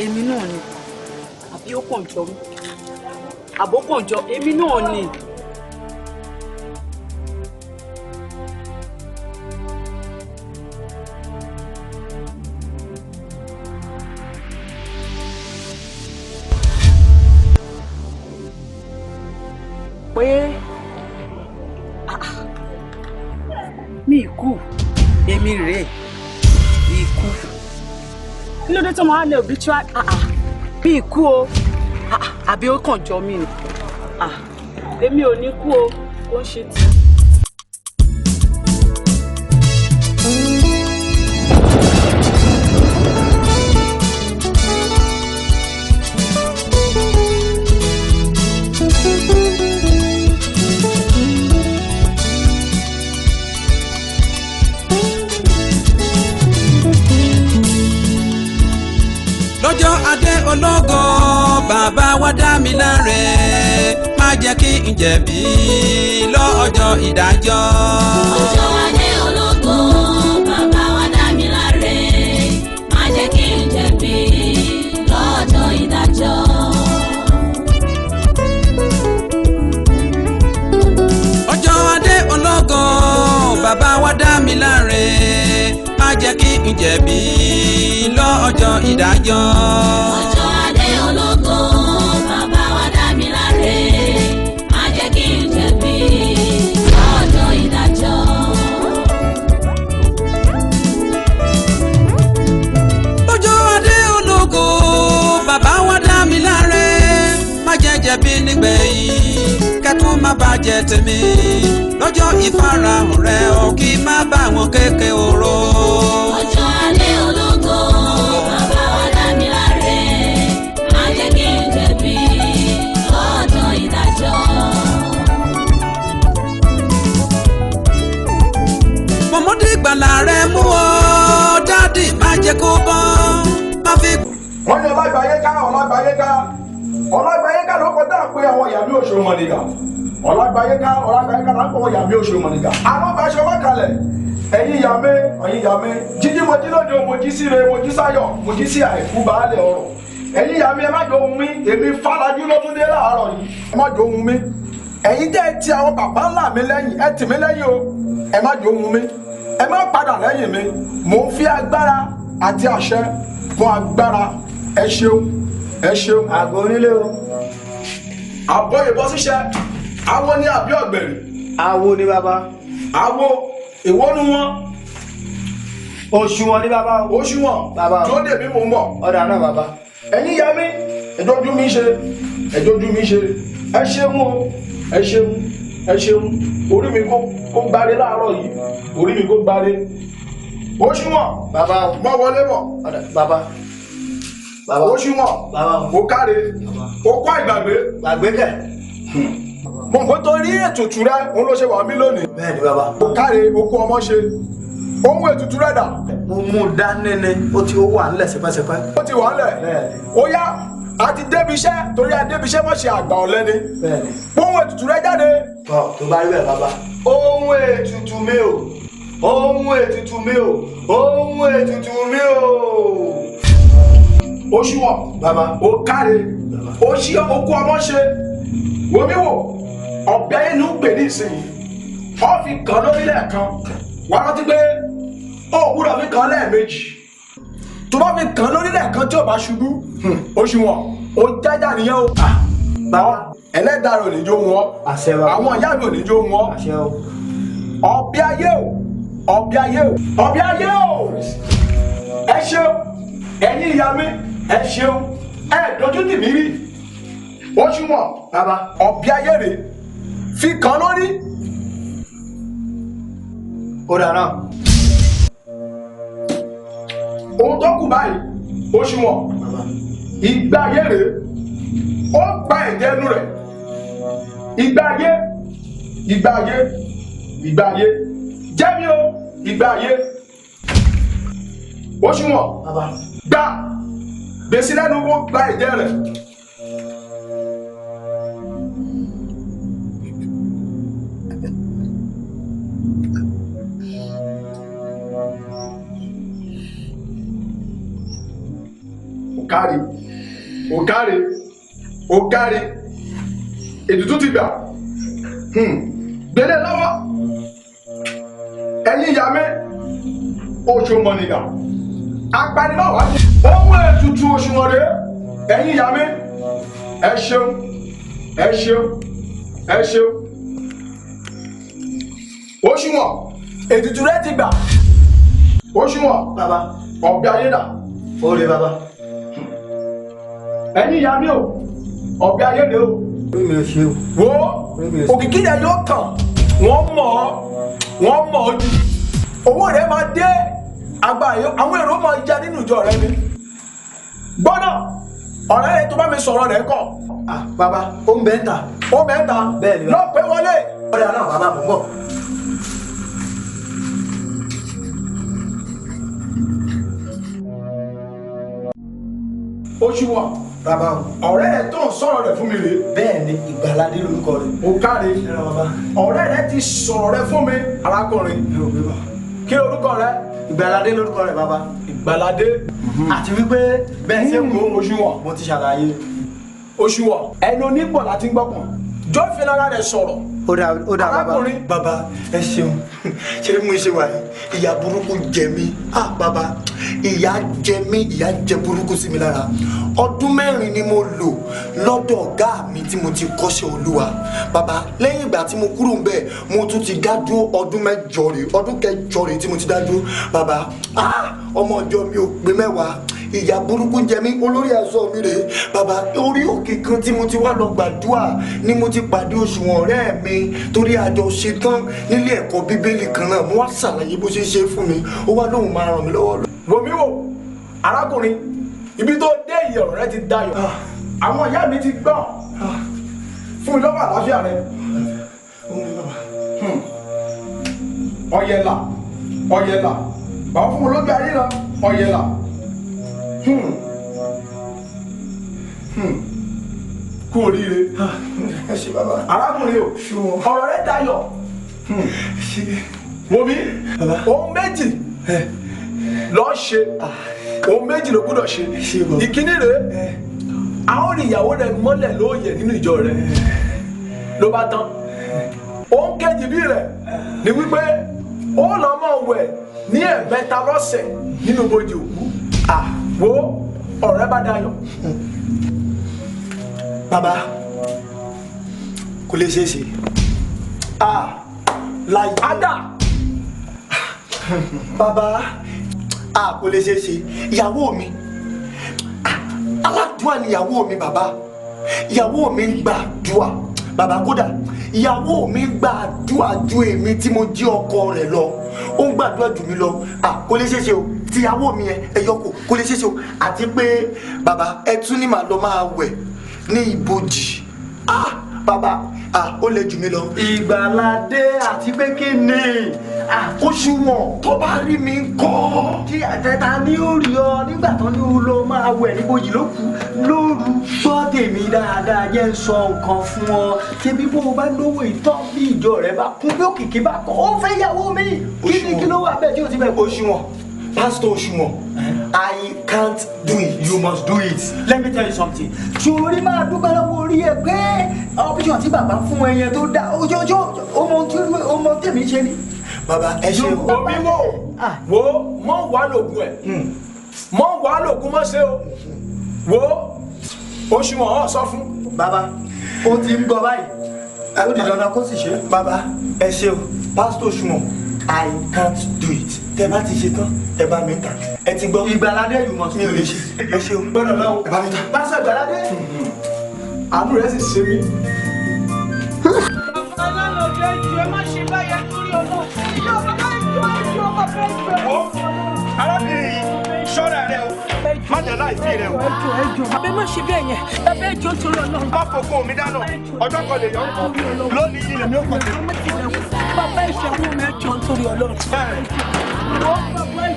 èmi náà ni àbí ó kàn jọ mí àbó kàn jọ èmi náà ni. pé mi ikú èmi rèé ikú kí ló dé tó máa lé obituary bí ikú o àbí ó kàn jọ mí ni èmi ò ní kú o kò ń ṣe tí. lọ́jọ́ adé ológo bàbá wa dá mi láre má jẹ́ kí n jẹ̀bi lọ́jọ́ ìdájọ́. lọ́jọ́ adé ológo bàbá wa dá mi láre má jẹ́ kí n jẹ̀bi lọ́jọ́ ìdájọ́. lọ́jọ́ adé ológo bàbá wa dá mi láre má jẹ́ kí n jẹ̀bi lọ́jọ́ ìdájọ́. lọ́jọ́ adé ológo bàbá wa dá mi láre má jẹ́ kí n jẹ̀bi lọ́jọ́ ìdájọ́. lọ́jọ́ adé ológo bàbá wa dá mi láre má jẹ́ jẹ̀bi nígbẹ̀yìn kẹ́tùn má bàjẹ́ tèmi lọ́jọ́ ìfarahàn rẹ̀ ò kí má bá wọn kéèké oró. lọ́jọ́ adé ológo bàbá wa dá mi láre má jẹ́ kí n jẹ̀bi lọ́jọ́ ìdájọ́. mọ̀mọ́dé ìgbàlà rẹ̀ mú ọ dádì má jẹ́ kó bọ́ má fi. wọ́n ní ọlágbáyé ká ló kọjá pé àwọn ìyàmí òṣèré wọn nìkan ọlágbáyé ká lápò wọn ìyàmí òṣèré wọn nìkan. àwọn bá aṣọ wá kalẹ̀ ẹ̀yin ìyàmí jíjí mo jí lóde mo jí síre mo jí sáyọ̀ mo jí sí àìkú baálé ọ̀rọ̀ ẹ̀yin ìyàmí ẹ má jọ ohun mi èmi Fálájú ló tún dé láàárọ̀ yìí ẹ má jọ ohun mi ẹ̀yin tẹ́ ẹ ti àwọn bàbá ńlá mi lẹ́yìn ẹ tì mí lẹ́yìn o ẹ má jọ ohun mi ẹ má padà lẹ́yìn mi mò ń fi agbára àti àṣẹ fún agbára ẹ ṣeun àgọ́ onílé o. àbọ̀ ìbọn ṣíṣe awo ní àbí ọ̀gbẹ̀rì. awo ni bàbá. awo ìwọ́nu wọn. òṣùwọ̀n ni bàbá. òṣùwọ̀n bàbá. tó dé mi mò ń bọ̀. ọ̀dà náà bàbá. ẹ̀yin ya mi ẹ̀dọ́jú mi ṣe ẹ ṣeun o ẹ ṣeun orí mi kó gbáre láàárọ̀ yìí orí mi kó gbáre. òṣùwọ̀n bàbá mọ́ wọlé bọ̀. ọ̀dà bàbá. òṣùwọ̀n ó káre ó kọ́ ìgbàgbé. gbàgbé kẹ̀. mo ń kó torí ètùtù rẹ òun ló ṣe wà mí lónìí. bẹ́ẹ̀ ni bàbá. ó káre ó kó ọmọ ṣe ohun ètùtù rẹ dà. mo mú un dání ni ó wà nílẹ̀ sẹpẹ́sẹpẹ́. ó ti wà nílẹ̀. ó yá a ti débi iṣẹ́ torí a débi iṣẹ́ mọ̀ ṣe àgbà ọ̀lẹ́ni. bẹ́ẹ̀ni. ohun ètùtù rẹ jáde. tó bá rí bẹ́ẹ̀ bàbá. ohun ètùtù mi o. òṣùwọ̀n bàbá. ó káre ó ṣí okú ọmọ ṣe wòmí wò ọ̀bẹ inú pè ní ìsinyìí ọ fi kàn lórí lẹ́ẹ̀kan wà á rántí pé ó gbúdọ̀ fi kàn lẹ́ẹ̀mejì tó bá fi kàn lórí lẹ́ẹ̀kan tí ò bá ṣubú òṣùwọ̀n ó jájà nìyẹn o. bàbá. ẹlẹ́dàá rẹ̀ ò ní jó wọn àwọn ìyá mi ò ní jó wọn ọ̀bẹ ayé o ẹ ṣeun ẹ̀yin ìyá mi ẹ ṣeun ẹ dojú tì mí rí òṣùwọ̀n bàbá. ọ̀bẹ ayé rè fi kàn lórí. ó dáná. ohun tó kù báyìí òṣùwọ̀n ìgbà ayé rè ó gba ẹ̀jẹ̀ ẹnu rẹ̀ ìgbà ayé jẹ́mi o ìgbà ayé òṣùwọ̀n gbà gbèsè lẹ́nu kó gba ẹ̀jẹ̀ rẹ̀. kárí ó kárí ètùtù ti gbà gbélé lọ́wọ́ ẹ̀yin ìyá mi oṣù mọ̀nìyà apanilọ́wọ́ ohun ètùtù oṣù mọ̀rẹ́ ẹ̀yin ìyá mi ẹ ṣeun òṣùwọ̀n ètùtù rẹ ti gbà òṣùwọ̀n bàbá ọ̀bẹ ayédà ó rí bàbá ẹ̀yin ìyá mi o ọ̀bẹ ayédè o orí mi ò ṣe o wo òkìkí rẹ yóò kàn wọ́n mọ̀ ọ́ jù owó rẹ máa dé agbára àwọn èrò máa já nínú ìjọ rẹ ni gbọ́dọ̀ ọ̀rẹ́ rẹ tó bá mi sọ̀rọ̀ rẹ kọ̀. bàbá ó ń bẹ́ ń ta. ó bẹ́ ń ta bẹ́ẹ̀ ni lọ pé wọlé. ọ̀rẹ́ náà bàbá mọ̀ ń bọ̀. oṣù wa bàbá o. ọ̀rẹ́ rẹ tó ń sọ̀rọ̀ rẹ fún mi rèé. bẹ́ẹ̀ ni Ìgbàládé lórúkọ rẹ̀. ó káre ọ̀rẹ́ rẹ ti sọ̀rọ̀ rẹ fún mi arákùnrin. kí lorúkọ rẹ. Ìgbàládé lórúkọ rẹ̀ bàbá. Ìgbàládé. àti wípé bẹ́ẹ̀ ṣe ń wo oṣù wa mo ti ṣàlàyé. oṣù wa ẹnu onígbọ̀ láti gbọ́kàn jọ́ fi lára rẹ sọ̀rọ̀. ó dà bàbá. arákùnrin. bàbá ẹ ṣeun ṣé mo ṣe wà yìí ìyà burúkú jẹ mí bàbá ìyà jẹ mí ìyà jẹ burúkú sí mi lára ọdún 4 ni mo lò lọ́dọ̀ ọ̀gá mi tí mo ti kọ́ṣẹ́ Olúwa bàbá lẹ́yìn ìgbà tí mo kúrò ńbẹ̀ mo tún ti dá dúró ọdún 8 rèé ọdún 9 rèé tí mo ti dá dúró bàbá ọmọ ọjọ́ mi ò pé 10 ìyà burúkú jẹ mí olórí ẹ̀ṣọ́ mi rèé bàbá orí òkè kan tí mo ti wá lọ gbàdúrà ni mo ti pàdé òṣùwọ̀n ọ̀rẹ́ mi torí àjọ ṣetán nílé ẹ̀kọ́ bíbélì kan náà mo wá ṣàlàyé bó ṣe ṣe fún mi ó wá lóun máa ràn mí lọ́wọ́. wò mí wò arákùnrin ibi tó dé ìyọ̀rọ̀ rẹ ti dayọ̀ àwọn ìyá mi ti gbọ́ fún mi lọ́wọ́ àlàáfíà rẹ. ọ̀yẹ̀là bàbá fún mi lójú ayé lọ ọ̀yẹ̀là. kú oríire ẹ ṣé bàbá. arákùnrin o ọ̀rọ̀ rẹ dayọ̀ wò mí ohun méjì lọ ṣe ohun méjì ló gbọ́dọ̀ ṣe ìkíní rèé a ó rí ìyàwó rẹ mọ́lẹ̀ lóòyè nínú ìjọ rẹ ló bá tán ohun kejì bí rẹ ni wípé ó lọ mọ̀ wẹ̀ ní ẹ̀mẹ́ta lọ́sẹ̀ nínú bojì òkú wo ọ̀rẹ́ bá dayọ̀. bàbá kò lè ṣeé ṣe láyé ada bàbá kò lè ṣeé ṣe ìyàwó mi aládùúà ni ìyàwó mi bàbá ìyàwó mi ń gbàdúà bàbá kódà ìyàwó mi ń gbàdúà ju èmi tí mo jí ọkọ rẹ̀ lọ ó ń gbàdúà jù mí lọ kò lè ṣeé ṣe o tìyàwó mi ẹ yọkù kò lè ṣeé ṣe o àti pé bàbá ẹ tún ní màá lọ máa wẹ̀ ní ibojì bàbá ó lè jù mí lọ. Ìgbàládé àti pé kí ni òṣùwọ̀n tó bá rí mi kọ́. Tí àtẹ̀tà ní ó rí ọ nígbà tó ní ó lọ máa wẹ̀ níbojì ló kù lóru. Gbọ́ tèmi dáadáa jẹ́ ń sọ nǹkan fún ọ. Ṣebí bó o bá lówó ìtọ́ bí ìjọ rẹ bá kún bí òkìkí bá kọ́ ó fẹ́ yàwó mi. Kí ló wà bẹ́ẹ̀ tí o ti bẹ̀ òṣùwọ̀n? Pastor Òṣùwọ̀n, I can't do it. You must do it. Let me tell you something. Ṣòrí máa dúpẹ́ lọ́wọ́ orí ẹ pé option tí bàbá fún ẹ yẹn tó dá ojoojó ọmọ tèmi ṣe ni. Bàbá ẹ ṣe o. omi wo mọ wà lóògùn ẹ mọ wà lóògùn mọ ṣe o wo òṣùwọ̀n ọ̀ sọ fún. Bàbá ó ti ń gbọ́ báyìí. Ó di dandan kó sì ṣe. Bàbá ẹ ṣe o. Pastor Òṣùwọ̀n, I can't do it. Tẹ bá ti ṣe tán, ẹ bá mi ta. Ẹ ti gbọ́. Ìgbàládé yìí mọ̀ sí mi ò lè ṣe. Ẹ ṣe o. Gbọ́dọ̀ náà ẹ bá mi ta. Pásítọ̀ Ìgbàládé. àánú rẹ sì ṣe mí. bàbá ọlọ́run ọjọ́ ìjọ ẹ má ṣe báyà torí ọmọ ìjọ bàbá ìjọ bàbá ìjọ. arábìnrin yìí ṣọ́ra rẹ o má jẹ́ láìsí rẹ o. ẹjọ bàbá má ṣe bẹ́ẹ̀ yẹn bàbá ìjọ torí ọlọ́run. má fòkó mi dáná ọjọ́ kan lè yọ lónìí yìí lèmi ó kàn sí. bàbá ìṣẹ̀wọ̀n mi ẹjọ torí ọlọ́run.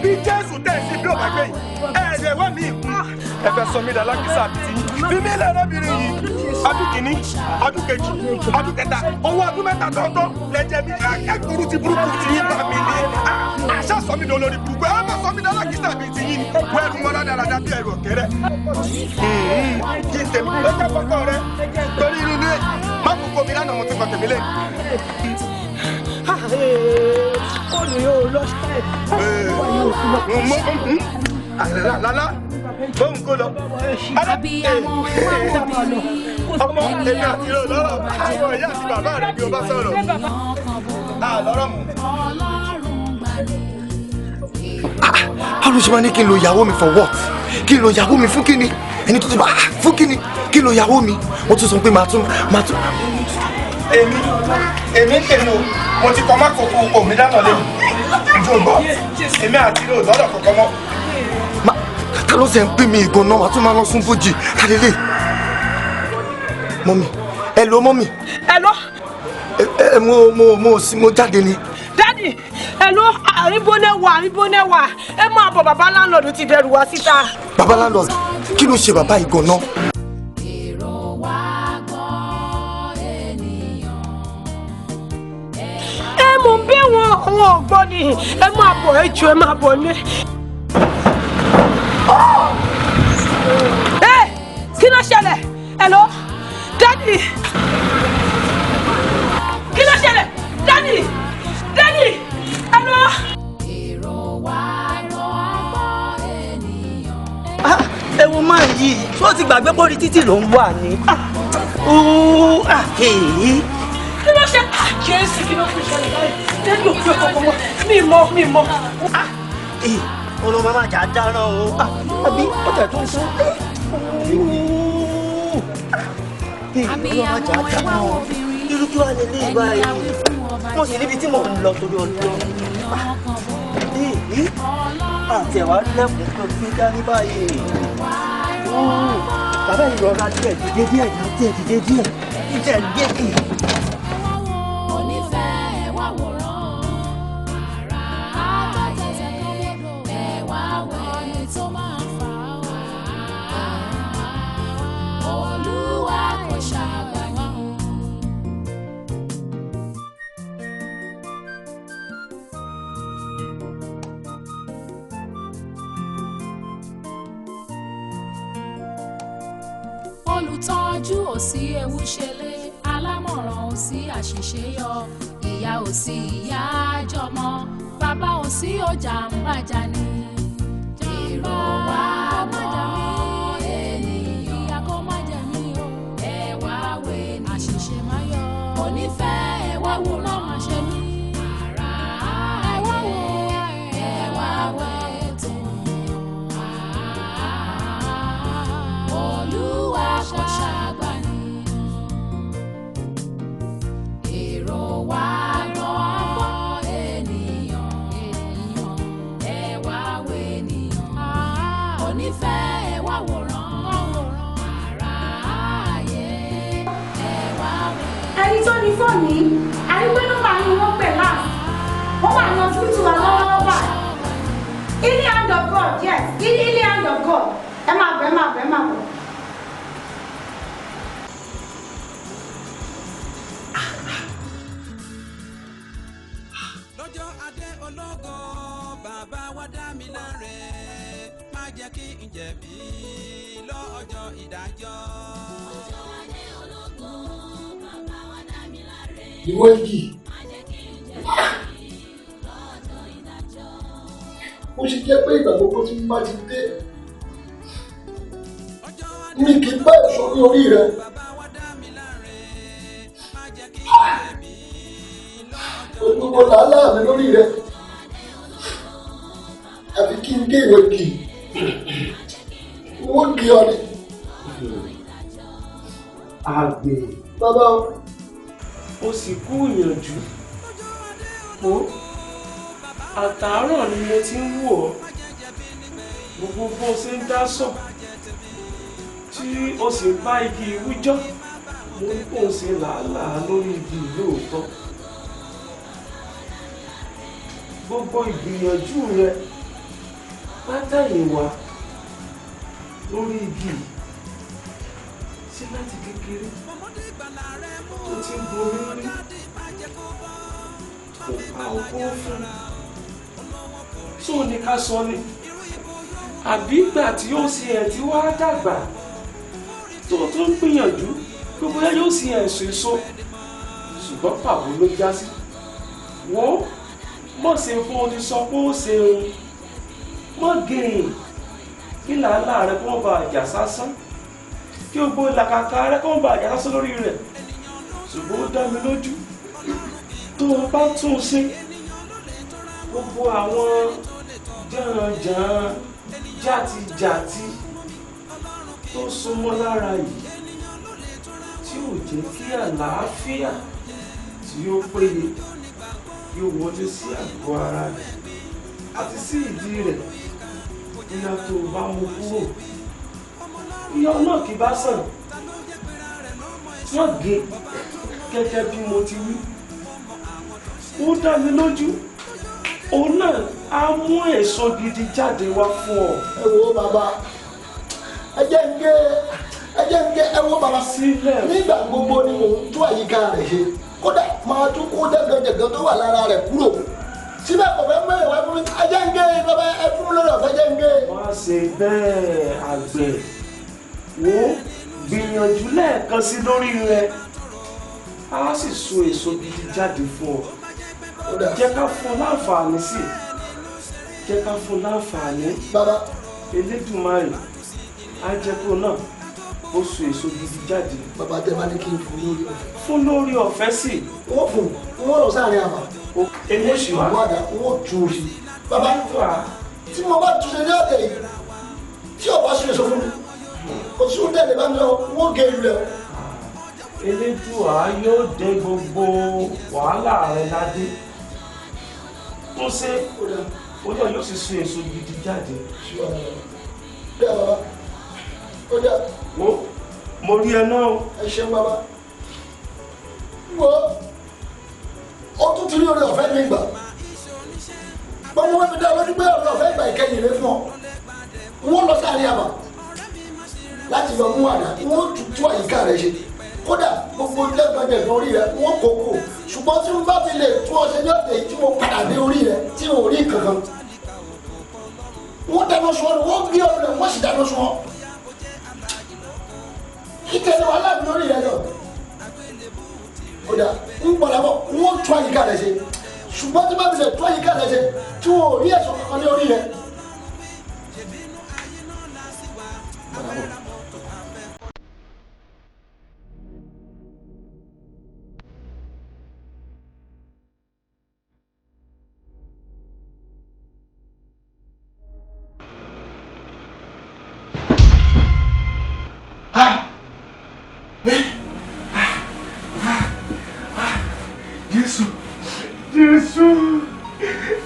bí jésù tẹ̀ sí bí ó bá gbé yìí ẹ̀ẹ́dẹ̀ wá mi ìkú ẹ fẹ́ sọ mí dà lákìsà àbìtì bí mi lẹ́ arábìnrin yìí ọdún kìíní ọdún kejì ọdún kẹta owó ọdún mẹ́ta tọ́tọ́ lẹ́jẹ̀ mi ẹ̀kúrú ti burúkú ti yín bá mi ní àṣà sọ sọ mí dolórí burúkú ẹ má sọ mí dáná kí sàbí ti yín ni wọ́n ẹ̀rù wọn dáadáa bí ẹ̀rù ọ̀kẹ́rẹ́. kí n tèmi ló jẹ́ kọ́kọ́ rẹ torí inú ilé má kókó mi lánàá mo ti kọ́ tèmi lé. ó ní yóò lọ lálá bóun kó lọ. ọmọ èmi àti ìrò lọ́rọ̀ àwọn ìyá àti bàbá rẹ̀ bí o bá sọ̀rọ̀. lọ́rọ̀ mú. báwo ló ṣe máa ní kí n lo ìyàwó mi for what? Kí n lo ìyàwó mi fún kíni? Ẹni tó ti bá fún kíni? Kí n lo ìyàwó mi? Mo tún sọ pé màá tún. èmi tèmi o mo ti kọ́ má kókó omi dáná lé mi ojú ọgbọ́ èmi àti ìrò lọ́rọ̀ kọ̀ọ̀kan mọ́. Ta ló ṣe ń pè mí ìgò náà? Màá tún máa lọ sún bójì. Kálílé. Mọ́mì. Hello mọ́mì. Hello. Mo jáde ni. Daddy, hello, àríbónẹ́wà, ẹ máa bọ̀ bàbá láńlọ́ọ̀dù ti bẹ̀rù wá síta. Bàbá láńlọ́ọ̀dù, kí ló ṣe bàbá ìgò náà? Ẹ mọ̀ bí wọn ọ̀gbọ́n ni, ẹ máa bọ̀ ẹ jù ẹ máa bọ̀ ní. Ẹ kí ló ṣẹlẹ̀? Hello, Daddy. Kí ló ṣẹlẹ̀? Daddy, hello. Ewu máa yí ṣó ti gbàgbé bórí títì ló ń wà ní. Kí ló ṣe? Jésù kí ló fi ṣẹlẹ̀ báyìí? Daddy ò fi ọkọ̀ mọ́ mi mọ́. Olú máa jà dáná o. Àbí ó tẹ̀ tó ń sọ. Olú máa jà dáná o. Irú kí wàá lè lé báyìí? Mo sì níbi tí mò ń lọ torí ọdún. Àti ẹ̀wà lẹ́kùn tó gbé dání báyìí. Bàbá ìrọ̀lá díẹ̀ dìde díẹ̀ dìde díẹ̀. Ìjẹ́ díẹ̀ kì í. Olùtọ́jú ò sí ewu ṣẹlẹ̀, alámọ̀ràn ò sí àṣìṣe yọ, ìyá ò sí ìyá àjọmọ́, bàbá ò sí ọjà ń bàjá ni. Èrò wa májà mí, ènìyàn ìyá kó májà mí o, ẹ wá wé ní àṣìṣe má yọ, onífẹ́ ẹ wá wò náà má ṣe mí. Ẹ wá wò tó. Olúwa kò ṣàgbà ní. Èrò wa gbọ́ ènìyàn, ẹ wá wo ènìyàn. Onífẹ́ ẹ wá wòran, aráyé ẹ wá wò. Ẹni tó ní fóònù yìí, àrígbé nọ́mbà ni wọ́n pè láti. Wọ́n wà ní ọsibítù wa lọ́wọ́ báyìí. In the hand of God, yes, in the hand of God. Ẹ máa bọ̀. Lọ́jọ́ adé ológo bàbá wa dá mi láre má jẹ́ kí n jẹ̀bi lọ́jọ́ ìdájọ́. Lọ́jọ́ adé ológo bàbá wa dá mi láre ìwé yìí má jẹ́ kí n jẹ̀bi lọ́jọ́ ìdájọ́. ó ṣe jẹ́ pé ìgbà gbogbo tí mo bá ti dé mi kì í bá èso ní orí rẹ. Olúwo làálàá mi lórí rẹ àfi kí n gé ìwé kì wọ́n kì ọ ni. Àgbẹ̀ bàbá ó sì kú ìyànjú ó àtàárọ̀ ni mo ti ń wò ọ́ gbogbo bó ṣe ń dá sọ tí o sì ń bá igi ìwújọ́ mo ní kó o ṣe làálàá lórí igi lóòótọ́ gbogbo ìgbìyànjú rẹ látàyèwá lórí igi sí láti kékeré tó ti ń bomi rí kò pa ọkọ fún tó ní ká sọ ni àbí ìgbà tí ó sì ẹ̀ tí wàá dàgbà tó tún gbìyànjú pé bóyá yóò sì ẹ̀sùn èso ṣùgbọ́n pàbó ló já sí wọ́n mọ̀ ṣe fún ọ ti sọ pé ó ṣe òun mọ̀ gẹ̀yìn kí làálàá rẹ kó bá àjà sásán kí o gbó làkàkà rẹ kó bá àjà sásán lórí rẹ̀ ṣùgbọ́n ó dá mi lójú tó o bá tún un ṣe gbogbo àwọn jàǹjàǹ játijàti tó súnmọ́ lára yìí tí ò jẹ́ kí àlàáfíà tí ó péye kí ó wọlé sí àgọ́ ara rẹ̀ àti sí ìdí rẹ̀ bóyá tó o bá mú kúrò ìyá náà kì bá sàn wọ́n gé gẹ́gẹ́ bí mo ti wí ó dá mi lójú òun náà á mú èso gidi jáde wá fún ọ. ẹ wo bàbá ẹ jẹ́ ń gé ẹ wo bàbá sílẹ̀ nígbà gbogbo ni mò ń tún àyíká rẹ̀ ṣe kódà máa tún kó jẹ́gẹ́jẹ́gẹ́ tó wà lára rẹ̀ kúrò síbẹ̀ kò fẹ́ mẹ́rin wá fún mi ẹ jẹ́ ń gé bàbá ẹ fún mi lórí ọ̀fẹ́ jẹ́ ń gé. má ṣe bẹ́ẹ̀ àgbẹ̀ wo gbìyànjú lẹ́ẹ̀kan sí lórí rẹ̀ á sì so èso gidi jáde fún ọ jẹ́ ká fún láǹfààní sí jẹ́ ká fún láǹfààní bàbá Elédùmarè á jẹ́ kó náà ó so èso gidi jáde. bàbá tẹ bá ní kí n fún lórí ọ̀fẹ́. fún lórí ọ̀fẹ́ sí. wọ́n fún wọ́n lọ sáàrin àbá. èmi ò sì wá. wọ́n tún un sí. bàbá tí mo bá tún ṣe ní ọ̀tẹ̀ yìí tí ọba ṣe èso fún mi kò sí oúnjẹ lè bá mi lọ wọ́n gé ìlú ẹ̀. Elédùà yóò dé gbogbo wàhálà rẹ ládé tó ṣe ojú yóò sì so èso gidi jáde. wo mo rí ẹ náà. ẹ ṣeun bàbá wo ó tún ti rí orí ọ̀fẹ́ mi gbà gbọ́dọ̀ wọ́n fi dá lójú pé orí ọ̀fẹ́ ìgbà ìkẹyìn rẹ fún ọ wọ́n lọ sáàrin àbà láti lọ mú àdá wọ́n tú àyíká rẹ ṣe kódà gbogbo lẹ́gbẹ̀ẹ́ orí rẹ wọ́n kò kò ṣùgbọ́n tí wọ́n bá fi lè tún ọṣẹ ní ọ̀tẹ̀ tí mo padà dé orí rẹ tí ò rí kankan wọ́n dáná sun ọ́ wọ́n gbé ọ̀rọ̀ rẹ wọ́n sì dáná sun ọ́ ìtẹ̀lé wàhálà mi lórí rẹ lọ kódà ń padà bọ̀ wọ́n tún àyíká rẹ ṣe ṣùgbọ́n tí wọ́n bá fi lè tún àyíká rẹ ṣe tí wọ́n ò rí ẹ̀sọ́ kankan ní orí rẹ. Jésù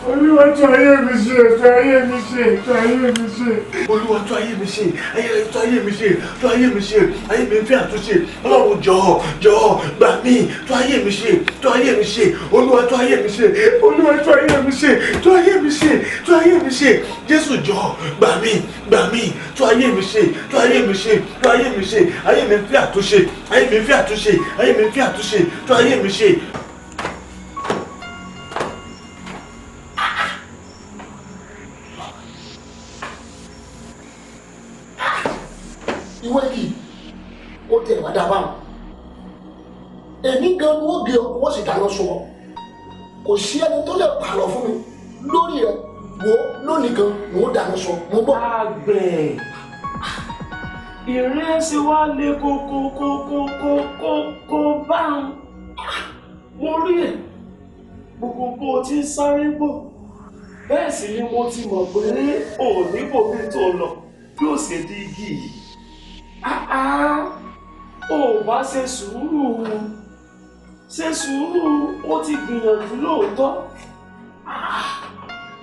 Olúwa tún ayé mi ṣe tún ayé mi ṣe tún ayé mi ṣe. Olúwa tún ayé mi ṣe tún ayé mi ṣe tún ayé mi ṣe ayé mi ń fẹ́ àtúnṣe Ọlọ́run jọ̀ọ́ gbà mí tún ayé mi ṣe tún ayé mi ṣe Olúwa tún ayé mi ṣe Olúwa tún ayé mi ṣe tún ayé mi ṣe tún ayé mi ṣe Jésù jọ̀ọ́ gbà mí tún ayé mi ṣe tún ayé mi ṣe tún ayé mi ṣe ayé mi ń fẹ́ àtúnṣe ayé mi ń fẹ́ àtúnṣe ayé mi ń fẹ́ àtúnṣe tún ayé mi ṣe. ìwé yìí ó tẹ̀ wá dá báwọn èmi gan ni wọ́n gé ọ wọ́n sì dáná sun ọ kò sí ẹni tó lè pààrọ̀ fún mi lórí ẹ wo lónìí gan ni ó dáná sun mo bọ̀. àgbẹ̀ ìrẹsì wa lè kókó báwọn mo rí ẹ gbogbo bó o ti ń sáré bọ̀ bẹ́ẹ̀ sì ni mo ti mọ̀ pé òní bòmí tó lọ yóò ṣe di igi yìí. Ó bá ṣe sùúrù ó ti gbìyànjú lóòótọ́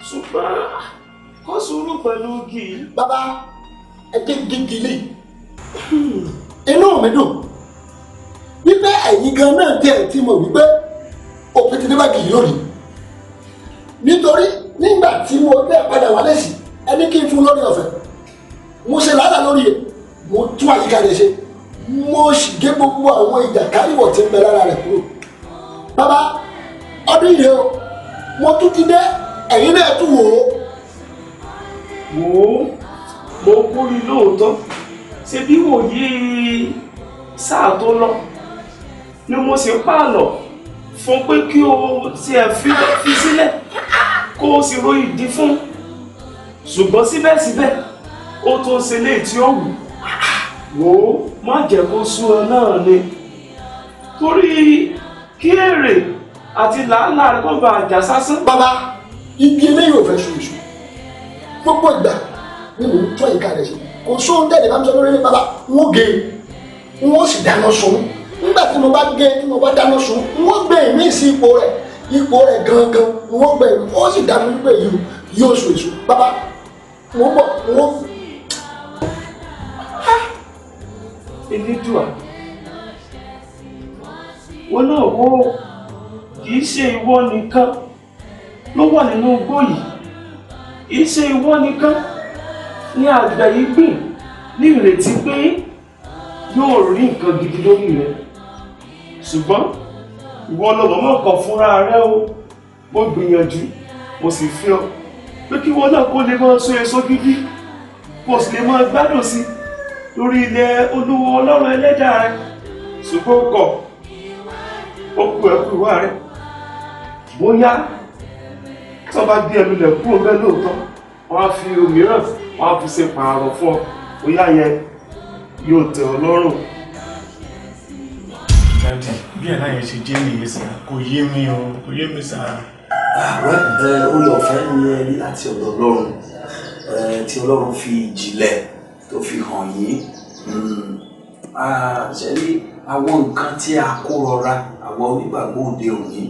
ṣùgbọ́n kó sùúrù pẹ̀lú igi. bàbá ẹgbẹ́ gígì lè inú mi dùn wípé ẹ̀yin gan náà díẹ̀ tí mo wípé òpin ti ní bá gìyì lónìí nítorí nígbà tí mo dé padà wálé sí ẹni kí n fún lórí ọ̀fẹ́ mo ṣe làálàá lórí ẹ̀ mo tún àyíká rẹ̀ ṣe mo sì gé gbogbo àwọn ìjàkáríwọ̀ tí ń bẹ lára rẹ̀ kúrò. bàbá ọdún yìí o mo tún ti dé ẹ̀yin náà tún wò ó wò ó mo kúri lóòótọ́ ṣe bí wòye sáà tó lọ ni mo sì pààlọ̀ fún pé kí o tiẹ̀ fi sílẹ̀ kó o sì ro ìdí fún ṣùgbọ́n síbẹ̀síbẹ̀ ó tó ṣe lé tí ó wù wò ó má jẹ́ kó sú ọ náà ni torí kí èrè àti làálàá kó bá àjà sásán. bàbá igi eléyìí ò fẹ́ ṣoṣo gbogbo ìgbà ni mò ń tọ́ ìka rẹ̀ ṣe kò sóhun tẹ̀lé bá mi sọ lórí ilé bàbá wọ́n gé wọ́n sì dáná sun nígbà tí mo bá gé tí mo bá dáná sun wọ́n gbé ìmí sí ipò rẹ̀ gangan wọ́n gbé ìmí wọ́n sì dáná wípé yóò so èso bàbá wọ́n bọ̀ wọ́n. Elédùà wọn náà wo kìí ṣe ìwọ nìkan ló wà nínú igbó yìí kìí ṣe ìwọ nìkan ní àgbà yìí gbìn ní ìrètí pé yóò rí nǹkan gidi lórí rẹ ṣùgbọ́n ìwọ lọ́mọ kan fúnra rẹ o mo gbìyànjú mo sì fi ọ pé kí wọn náà kó lè máa so èso gidi kó sì lè máa gbádùn sí lórí ilẹ̀ olúwo ọlọ́run ẹlẹ́dàá rẹ ṣùgbọ́n kọ̀ ó kú ẹkú ìwà rẹ bóyá tó bá gbé ẹnu lẹ̀ kúrò bẹ́ẹ̀ lóòótọ́ wọ́n á fi òmíràn wọ́n á fi ṣe pààrọ̀ fún ọ bóyá yẹn yóò tẹ́ ọ lọ́rùn. Dádì bí ẹ̀ náà yẹn ṣe jẹ́ nìyẹn sá kò yé mi o kò yé mi sá. Orí ọ̀fẹ́ ni ẹ rí láti ọ̀dọ̀ ọlọ́run tí ọlọ́run fi ìjìnlẹ̀ tó fi hàn yín ṣe rí àwọn nǹkan tí a kó rọra àwọn onígbàgbọ́ òde òní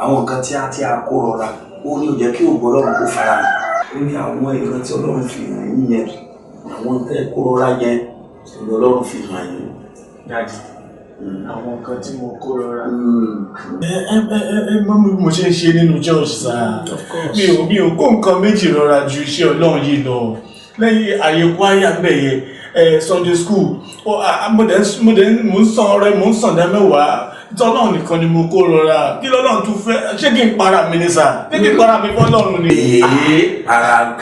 àwọn nǹkan tí a kó rọra ó ní ó jẹ́ kí ògo ọlọ́run kó fara hàn ó ní àwọn nǹkan tí ọlọ́run fi hàn yín yẹn àwọn tẹ́ kó rọra yẹn ògo ọlọ́run fi hàn yín. Dádì àwọn nǹkan tí mo kó rọra. Mọ́ mi mo ṣe ń ṣe nínú church sáà mi ò kó nǹkan méjì rọra ju iṣẹ́ ọlọ́run yìí lọ lẹ́yìn àyẹ̀kọ́ àyàgbẹ̀yẹ Sunday school mo ń san ọrẹ mo ń san dá mẹ́wàá tọ́lọ́run nìkan ni mo kó rọra kí lọ́lọ́run tún fẹ́ ṣé kí n para mi ní sà ṣé kí n para mi fọ́lọ́run ni. Ara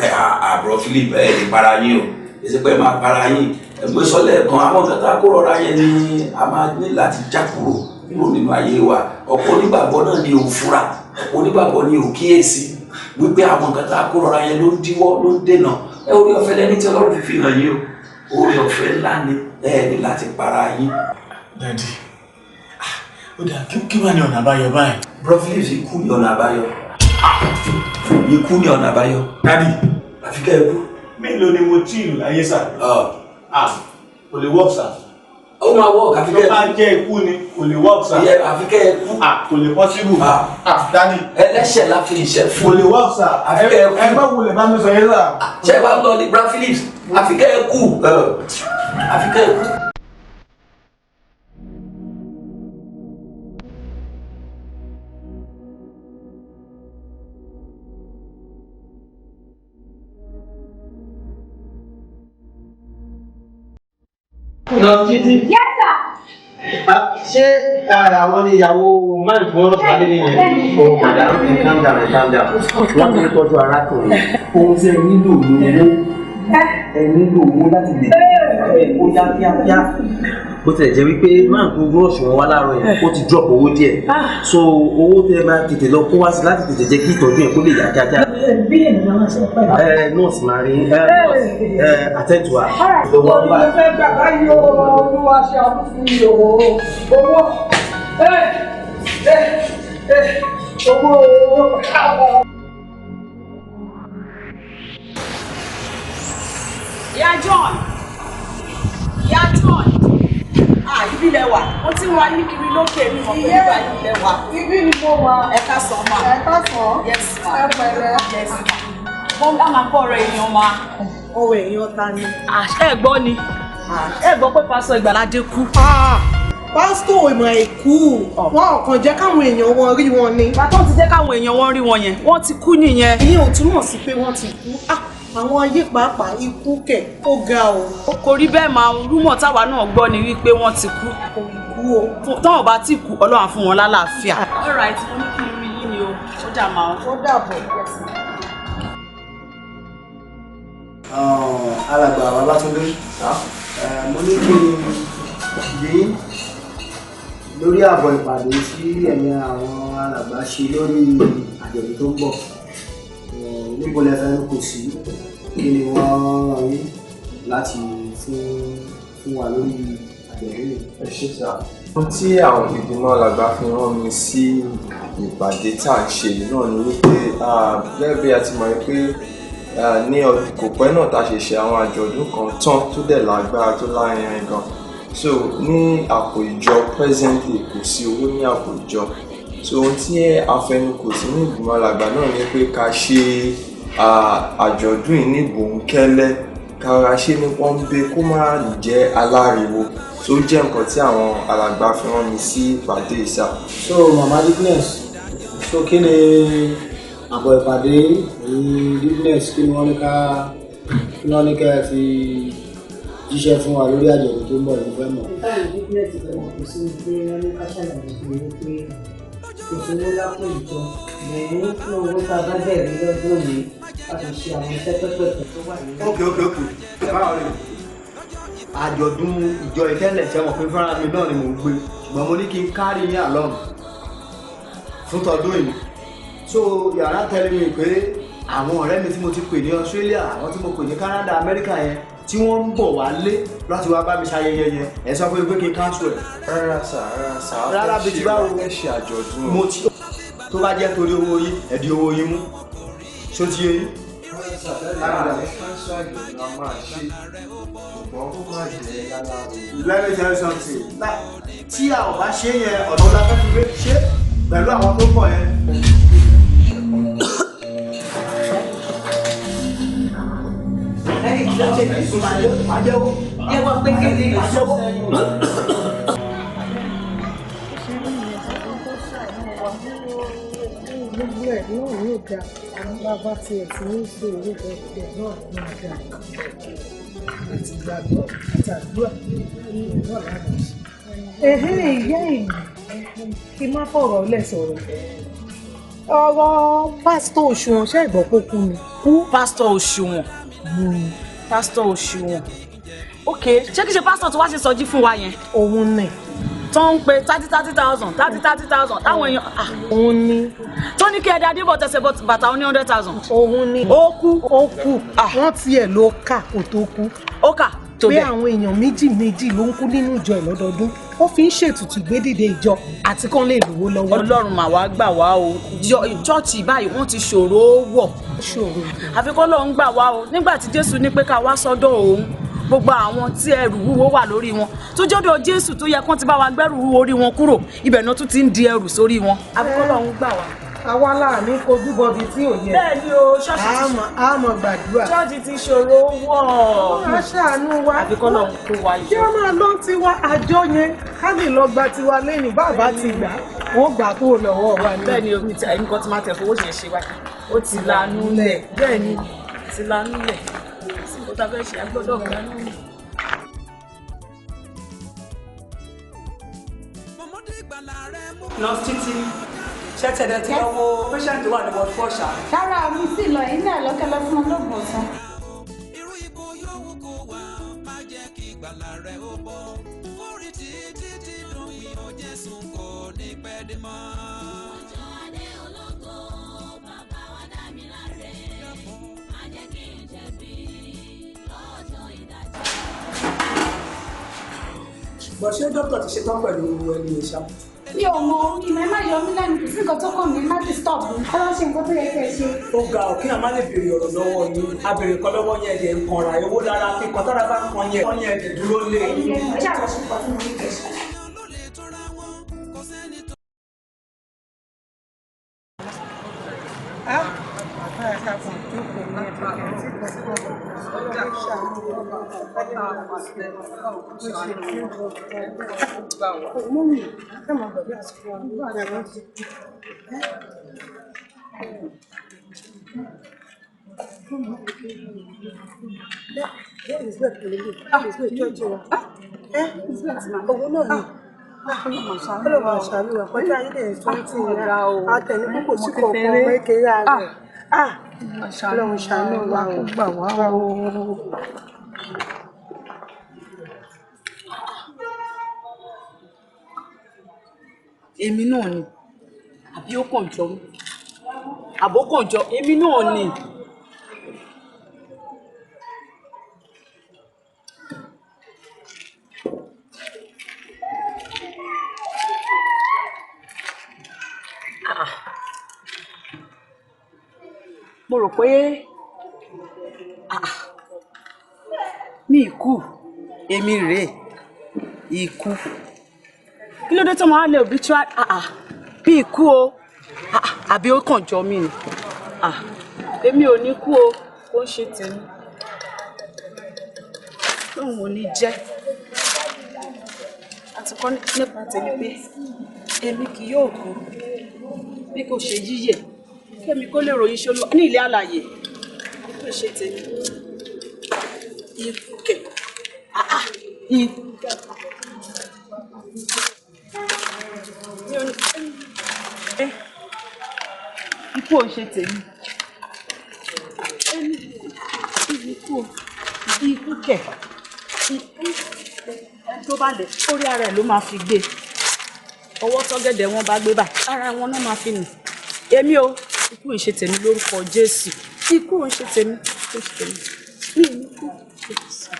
àbúrò Philip ẹ̀ lè para yín o èsì pé máa para yín ẹgbẹ́ sọ́lẹ̀ kan àwọn tata kó rọra yẹn ni a máa ní láti já kúrò nínú ayé wa ọ̀pọ̀ onígbàgbọ́ náà ni ò fura ọ̀pọ̀ onígbàgbọ́ ni ò kíyèsí wípé àwọn nǹkan tá a kó rọra yẹn ló ń díwọ́ ló ń dènà orí ọ̀fẹ́ lẹ́ni tí ọlọ́run fi hàn yín o orí ọ̀fẹ́ ńlá ni ẹ ní láti para yín. Dádì ó dà kí wàá ní ọ̀nà àbáyọ báyìí. Bro Phillips ikú ní ọ̀nà àbáyọ ikú ní ọ̀nà àbáyọ. Dádì àfi kẹ́ ẹ kú. mélòó ni mo tí ìlú ayé sà. kò lè work sà. ó máa work àfi kẹ́ ẹ kú. tó bá jẹ́ ikú ni kò lè work sà. àfi kẹ́ ẹ kú. kò lè possible. Dádì ẹlẹ́ṣẹ̀ la fi ìṣẹ́ fún. kò lè work sà. àfi kẹ́ ẹ kú. ẹgbẹ́ wo lè bá mi sọ yẹn sà. ṣé ẹ bá ń lọ ní Bro Phillips àfi kẹ́ ẹ kú àfi kẹ́ ẹ kú. Títí. Ṣé àwọn ni ìyàwó máa ń fún ọ́nà pàdé nìyẹn? Ó padà calm down. Wọ́n ti tọ́jú arákùnrin. Ohun tí ẹ nílò lówó. Ẹ nílò owó láti lè kó yá kíákíá. Bó tilẹ̀ jẹ́ wípé máa ń gbogbo ọ̀ṣun wọn wá láàárọ̀ yẹn, ó ti drop owó díẹ̀. So owó tẹ máa tètè lọ kó wá sí láti tètè jẹ́ kí ìtọ́jú ẹ̀ kó lè yá kíákíá. Bí ènìyàn máa ṣe pẹ́. Nọ́ọ̀sì máa rí attend to her. Owó ni mo fẹ́ gbà báyìí o, olúwa ṣe àbúfú mi o, owó. Ìyá John. Ibi lẹ wà. Mo ti wá ní kiri lókè mi mọ̀ pé nígbà yìí lẹ wà. Ibi ni mo wà. Ẹ ká sọ ma. Ẹ ká sọ. Yes ma. Ẹ pẹ̀lẹ́. Yes ma. Mo máa kọ́ ọ̀rọ̀ èèyàn ma. Ọ̀rọ̀ èèyàn ta ni? Ẹ gbọ́ ni. Ẹ gbọ́ pé pásítọ̀ Ìgbàládé kú. Pásítọ̀ ìmọ̀ ẹ̀kú. Wọ́n kàn jẹ́ káwọn èèyàn wọn rí wọn ni. Bàtọ́ ti jẹ́ káwọn èèyàn wọn rí wọn yẹn. Wọ́n ti kú nìyẹn. Ìyẹn ò túmọ̀ sí pé wọ́n ti kú. Àwọn ayé pàápàá ikú kẹ̀ ó ga o. Kò rí bẹ́ẹ̀ máa rúmọ̀ táwa náà gbọ́ ni wípé wọ́n ti kú. Kò kú o. Tọ́wọ́n bá ti kú, Ọlọ́run á fún wọn lálàáfíà. All right, mo ní kí n rí yín ni o. Ó dà máa. Ó dàbọ̀. alàgbà Babátúndé mo ní kí yìí lórí àbọ̀ ìpàdé tí ẹ̀yin àwọn alàgbà ṣe lórí àjọ̀dún tó ń bọ̀ níbo lẹ fẹ́ kò sí kí ni wọ́n rán yín láti fún wa lórí àjọ̀dún yìí. ẹ ṣe sá ohun tí àwọn ìgbìmọ̀ alàgbà fi rán mi sí ìpàdé tá à ń ṣe náà ni wípé gẹ́gẹ́ bí a ti mọ̀ pé ní ọdún kò pẹ́ náà tá a ṣe ṣe àwọn àjọ̀dún kan tán tó dẹ̀ lágbára tó lárinrin gan so ní àpò ìjọ presently kò sí owó ní àpò ìjọ so ohun tí a fẹnukò sí ní ìgbìmọ̀ alàgbà náà ni pé ká ṣe àjọ̀dún yìí ní bòńkẹ́lẹ́ ká ra ṣe ní pọ́ńbé kó má jẹ́ aláriwo tó jẹ́ nǹkan tí àwọn alàgbà fi rán mi sí ìpàdé ìsà. so mama Dickness so kí ni àbọ̀ ìpàdé ní Dickness kí ni wọ́n ní ká fi jíṣẹ́ fún wa lórí àjọ̀dún tó ń bọ̀ ní fẹ́ mọ̀. báyìí Dickness ìfẹ́mọ̀ kò sí pé wọ́n ní ká ṣàlàyé fún mi pé kò sí owó lápò ìjọ lẹ́yìn fún owó tá a bá bẹ̀rẹ̀ lọ́dún yìí láti ṣe àwọn iṣẹ́ pẹ́pẹ́pẹ́ tó wà nínú. ok báwo ni àjọ̀dún ìjọ ìtẹ́lẹ̀ ṣe mọ̀ pé fúnra mi náà ni mò ń gbé ṣùgbọ́n mo ní kí n kárí ní àlọ́m fún tọdún yìí so yàrá tẹ́lẹ̀ mi pé àwọn ọ̀rẹ́ mi tí mo ti pè ní Australia àwọn tí mo pè ní Canada America yẹn tí wọ́n ń bọ̀ wálé láti wá bá mi ṣayẹyẹ yẹn ẹ sọ pé kí n cancel ẹ̀. rárá bí ti báwo ẹ ṣe àjọ̀dún mo ti tó bá jẹ́ torí owó yín ẹ̀dí owó yín mú ṣó ti yé yín. Let me tell you something. Tí a ò bá ṣe yẹn ọ̀nà ọ̀la fẹ́ fi ṣe pẹ̀lú àwọn tó pọ̀ yẹn. Ẹ wá pé kéde ìṣòwò. Gbogbo ẹ̀ náà yóò ga àwọn bàbá tiẹ̀ tí ní ìṣòro ẹ̀ẹ́dẹ̀ náà máa ga àti ìgbàgbọ́ àti àdúrà náà lára ṣe. Ìyá èyí kí n má fọ̀rọ̀ lẹ̀ sọ̀rọ̀. Ọ̀rọ̀ pásítọ̀ Òṣùwọ̀n ṣe ìgbọ́pọ̀ kú ni. Pásítọ̀ Òṣùwọ̀n. Pásítọ̀ Òṣùwọ̀n. Ok, ṣé kí ṣe pásítọ̀ tí wàá ṣe sọjí fún wa yẹn? Òun nì. Tó ń pe 30,000 30,000 táwọn èèyàn. Òun ni. Tó ní kí ẹ̀dá Adébọ̀ tẹ̀sẹ̀ bàtà ó ní 100,000. Òun ni. Ó kú. Wọ́n tiẹ̀ ló kà kó tó kú. Ó kà tó bẹ́ẹ̀. Pé àwọn èèyàn méjì ló ń kú nínú ìjọ ẹ̀ lọ́dọọdún. Ó fi ń ṣètùtù ìgbédìde ìjọ àti kán lè lówó lọ́wọ́. Ọlọ́run mà wá gbà wá o. Chọ́ọ̀chì báyìí wọ́n ti ṣòro wọ̀. Àfikún Ọlọ́run gbà wá o. Nígbà tí Jésù ní pé ká wá sọ́dọ̀ òun gbogbo àwọn tí ẹrù wúwo wà lórí wọn tó jọ́dọ̀ Jésù tó yẹ kán ti bá wa gbẹ́rù wúwo orí wọn kúrò ibẹ̀ náà tún ti ń di ẹrù sórí wọn. Àfikún Ọlọ́run gbà wá. Àwa láàánú kojú bọbi tí ò yẹ. Bẹ́ẹ̀ni o, ṣọ́ọ̀ṣì ti àmọ́ gbàdúrà. Ṣọ́ọ̀ṣì ti ṣòro wọ̀. Wọ́n ṣàánú wa. Àfikún Ọlọ́run kó wa yọ. Kí wọ́n máa lọ tiwa àjọ yẹn ká lè lọ gba tiwa lẹ́yìn bàbá ti gbà wọ́n gbà kó lọ́wọ́ wa ni. Bẹ́ẹ̀ni o, ẹ̀yin kan ti máa tẹ̀ fowó ṣe ṣe wá. Ó ti lanú lẹ̀. Bẹ́ẹ̀ni. Ti lanú lẹ̀. Sí kó ta fẹ́ ṣe agbọ́dọ̀ gbanú. Nurse Títí ṣé tẹ̀lé tí wọ́n wo patient wà ní ward 4 ṣá. Rárá mi sì lọ yín náà lọ́kẹ́lọ́ fún olóògùn ọ̀sán. irú ipò yòówù kó wà má jẹ́ kí ìgbàlà rẹ̀ ó bọ́ orí títí lóyún ó Jésù kò ní pẹ́ dé mọ́. Ọjọ́ adé ológo bàbá wa dá mi láre má jẹ́ kí n jẹ̀bi lọ́jọ́ ìdájọ́. Bọ̀ ṣé dókítà ti ṣetán pẹ̀lú ẹni ìṣá? Mi ò mọ ìmọ̀ ẹ má yọ mí lẹ́nu kò sí nǹkan tó kàn mí má disturb mi. Ẹ lọ ṣe nǹkan tó yẹ kẹ́ ẹ ṣe. Ó ga ọ̀ kí a má lè béèrè ọ̀rọ̀ lọ́wọ́ yín. A béèrè kan lọ́wọ́ yẹn ẹ̀dẹ̀ ń kanra owó lára fi kan tára bá kan yẹn. Wọ́n yẹn ẹ̀dẹ̀ dúró lé. Ẹ̀yin lẹ́nu ẹ̀ ṣàlọ́ ṣe nǹkan tí mo ní kẹ́ ṣe. Ọlọ́run ṣàánú wa kó gbà wá o. Èmi náà ni àbí ó kàn jọ mí àbó kàn jọ èmi náà ni. Mo rò pé mi ikú èmi rèé ikú kí ló dé tó máa lé obituary bí ikú o àbí ó kàn jọ mí ni èmi ò ní kú o kó ń ṣe tèmi lóun ò ní jẹ́ àti kọ́ nípa tèmi pé èmi kì yóò kú bí kò ṣe yíyẹ kẹ́mi kó lè ròyìn ṣe ní ilé àlàyé kó ṣe tèmi ikú kẹ̀ ikú ikú ò ṣe tèmi ikú kẹ̀ ikú tó bá lẹ̀ orí ara ẹ̀ ló máa fi gbé ọwọ́ tọ́gẹ̀dẹ̀ wọn bá gbé báyìí ara wọn náà máa fi nù èmi o ikú ò ṣe tèmi lórúkọ Jésù ikú ò ṣe tèmi ó ṣe tèmi ní ikú Jésù.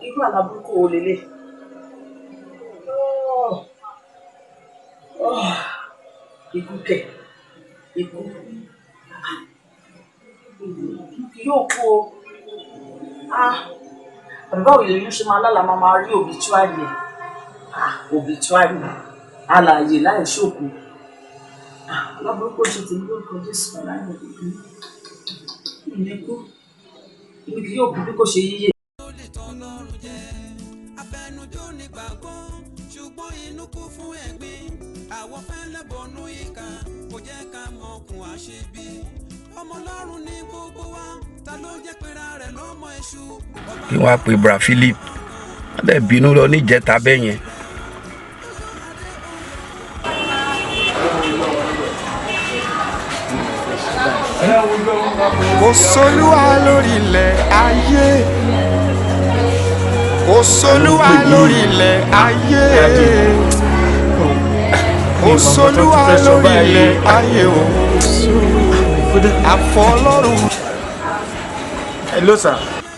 Irú àlàbùkù wo lélẹ̀? Ikú kẹ̀, ikú. Yóò kú o. Àbí báwo lè yín ṣe máa lálàá máa rí obituary ẹ̀? Obituary alààyè láì ṣòkú. Àlàbùkù ṣe ti ní lórúkọ Jésù láì ní ìlú. Ìníkú. Ibi yóò kú bí kò ṣe yíyẹ. ṣùgbọ́n inú kún fún ẹ̀gbin àwọn fẹ́lẹ́ bọnú ìka kò jẹ́ ká mọ okùn àṣebí ọmọ Ọlọ́run ní gbogbo wa ta ló jẹ́ pera rẹ̀ lọ́mọ èṣù. kí wọ́n á pe bra Philip wọ́n dẹ̀ bínú lọ níjẹta bẹ́ẹ̀ yẹn. kò sólúwa lórí ilẹ̀ ayé kò sólúwa lórí ilẹ̀ ayé kò sólúwa lórí ilẹ̀ ayé o àfọlọ́run. Hello sir.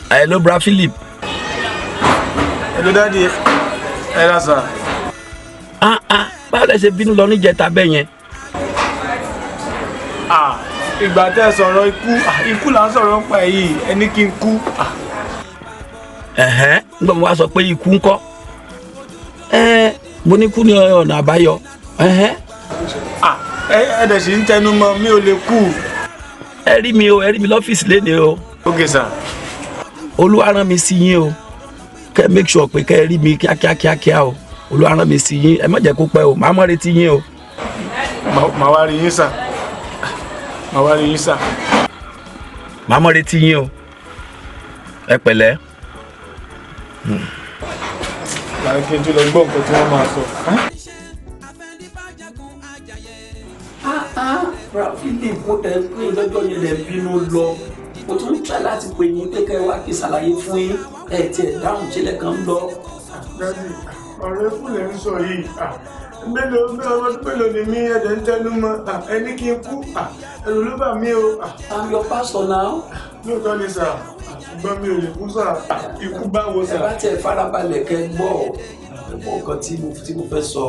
Hello bra Philip. Hello daddy. Hello sir. Báwo lẹ ṣe bínú lọ níjẹta bẹ́ẹ̀ yẹn. Ìgbà tẹ́ sọ̀rọ̀ ikú là ń sọ̀rọ̀ nípa èyí ẹni kí n kú. Nígbà mo wá sọ pé ikú ńkọ́ mo ní kú ní ọ̀nà àbáyọ. Ẹ dẹ̀ sì ń tẹnu mọ́ mi ò lè kú. Ẹ rí mi lọ́fíìsì léde o. Ok sir. Olúwa rán mi sí yín o kẹ́ make sure pé kẹ́ ẹ rí mi kíákíá o Olúwa rán mi sí yín ẹ má jẹ́ kó pẹ́ o màá mọ̀ retí yín o. Màá wá rí yín sà. Màá mọ̀ retí yín o ẹ pẹ̀lẹ́. Láì kí n tún lọ gbọ́ nǹkan tí wọ́n máa sọ. Bra Philip mo tẹ̀ pé lọ́jọ́ yẹn lè bínú lọ mo tún ń try láti pè yín pé kẹ́ ẹ wá kí ṣàlàyé fún yín ẹ̀ tí ẹ̀ dáhùn sílẹ̀ kan ń lọ. Ọ̀rẹ́ fúnlẹ̀ ń sọ yìí mélòó ni mí ẹ̀dẹ̀ ń tẹnu mọ́ ẹni kí n kú ẹ̀rù ló bà mí o. I'm your pastor now. Lóòótọ́ ni sà ṣùgbọ́n mi ò lè kú sà ikú báwo sà. Ẹ bá tiẹ̀ farabalẹ̀ kẹ́ gbọ́ nǹkan tí mo fẹ́ sọ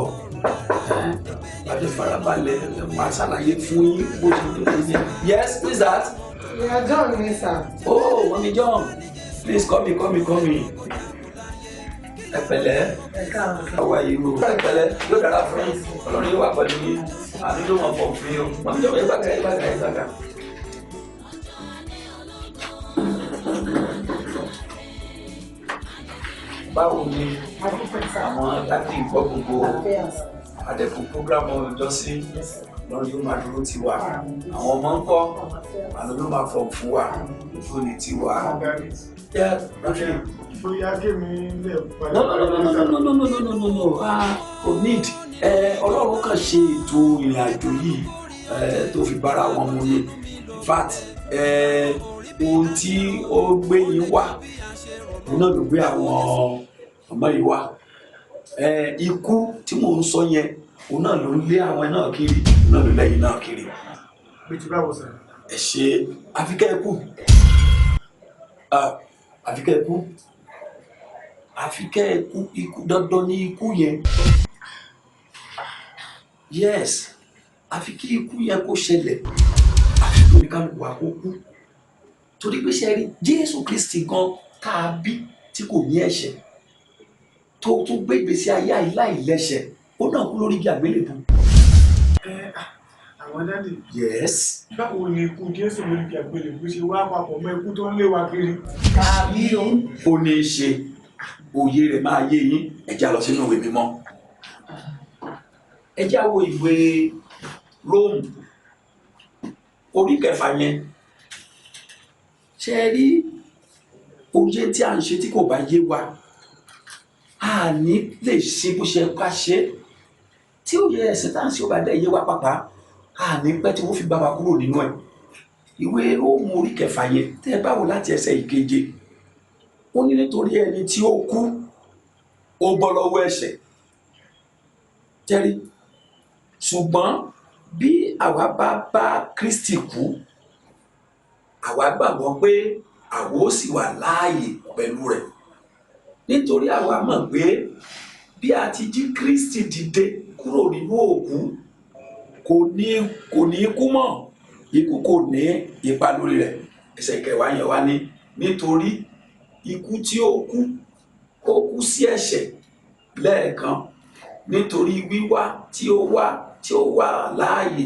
láti farabalẹ̀ máa ṣàlàyé fún yín bó ṣe lè ṣe. Yes, who is that? Yeah, John ni sir. Oh, Mommy John, please come in. Ẹ pẹ̀lẹ́. How are you? Ẹ pẹ̀lẹ́ yóò dára fún yín Ọlọ́run yóò wà pẹ̀lú yín àbí yóò máa bọ̀ fún yín o. Mommy John ẹ gbàgbà. Báwo ni àwọn láti gbọ́ gbogbo àdẹ̀kùn prógrámù ìjọsìn lọ́run yóò máa dúró tì wá àwọn ọmọ ń kọ́ àná ló máa fọ̀ fún wa tó ní tì wá. bóyá kémi lè padà. no kò need ọlọ́run kan ṣe ètò ìrìn àjò yìí tó fi bára wọn mu ní in fact ohun tí ó gbé yín wá òun náà ló gbé àwọn ọmọ yìí wá ikú tí mò ń sọ yẹn òun náà ló ń lé àwọn náà kiri òun náà ló lẹ́yìn náà kiri. bí ti báwo sọ. ẹ ṣe àfikẹ́ ikú àfikẹ́ ikú àfikẹ́ ikú dandan ní ikú yẹn yes àfi kí ikú yẹn kó ṣẹlẹ̀ àfi kí oníkálukú wa kó kú torí pé ṣe rí Jésù Kristi gan tá a bí tí kò ní ẹ̀ṣẹ̀ tó gbé ìgbésí ayé àìláìlẹ́ṣẹ̀ ó náà kú lórí igi àgbélébùú. àwọn dáàdì. yes. báwo ni ikú Jésù lórí igi àgbélébùú ṣe wá papọ̀ mọ́ ikú tó ń lé wa kiri. tàbí ó ní í ṣe òye rẹ̀ máa yé yín ẹ já lọ sínú ìwé mímọ́ ẹ já wo ìwé Róòmù orí 9 yẹn ṣe rí òye tí a ń ṣe tí kò bá yé wa a ní lè ṣe bó ṣe ká ṣe tí òye ẹ̀sìn tá à ń ṣe ó bá dẹ̀ yé wa pàpà a ní pẹ́ tí wọ́n fi bá wa kúrò nínú ẹ̀ ìwé Róòmù orí 9 yẹn tẹ́ ẹ bá wò láti ẹsẹ̀ 7 ó ní nítorí ẹni tí ó kú ó bọ́ lọ́wọ́ ẹ̀ṣẹ̀ tẹ́rí ṣùgbọ́n bí àwa bá bá Kristi kú àwa gbàgbọ́ pé àwa ó sì wà láàyè pẹ̀lú rẹ̀ nítorí àwa mọ̀ pé bí a ti jí Kristi dìde kúrò nínú òkú kò ní kú mọ́ ikú kò ní ipa lórí rẹ̀ ẹsẹ̀ 10 yẹn wá ní nítorí ikú tí ó kú sí ẹ̀ṣẹ̀ lẹ́ẹ̀kan nítorí wíwá tí ó wà láàyè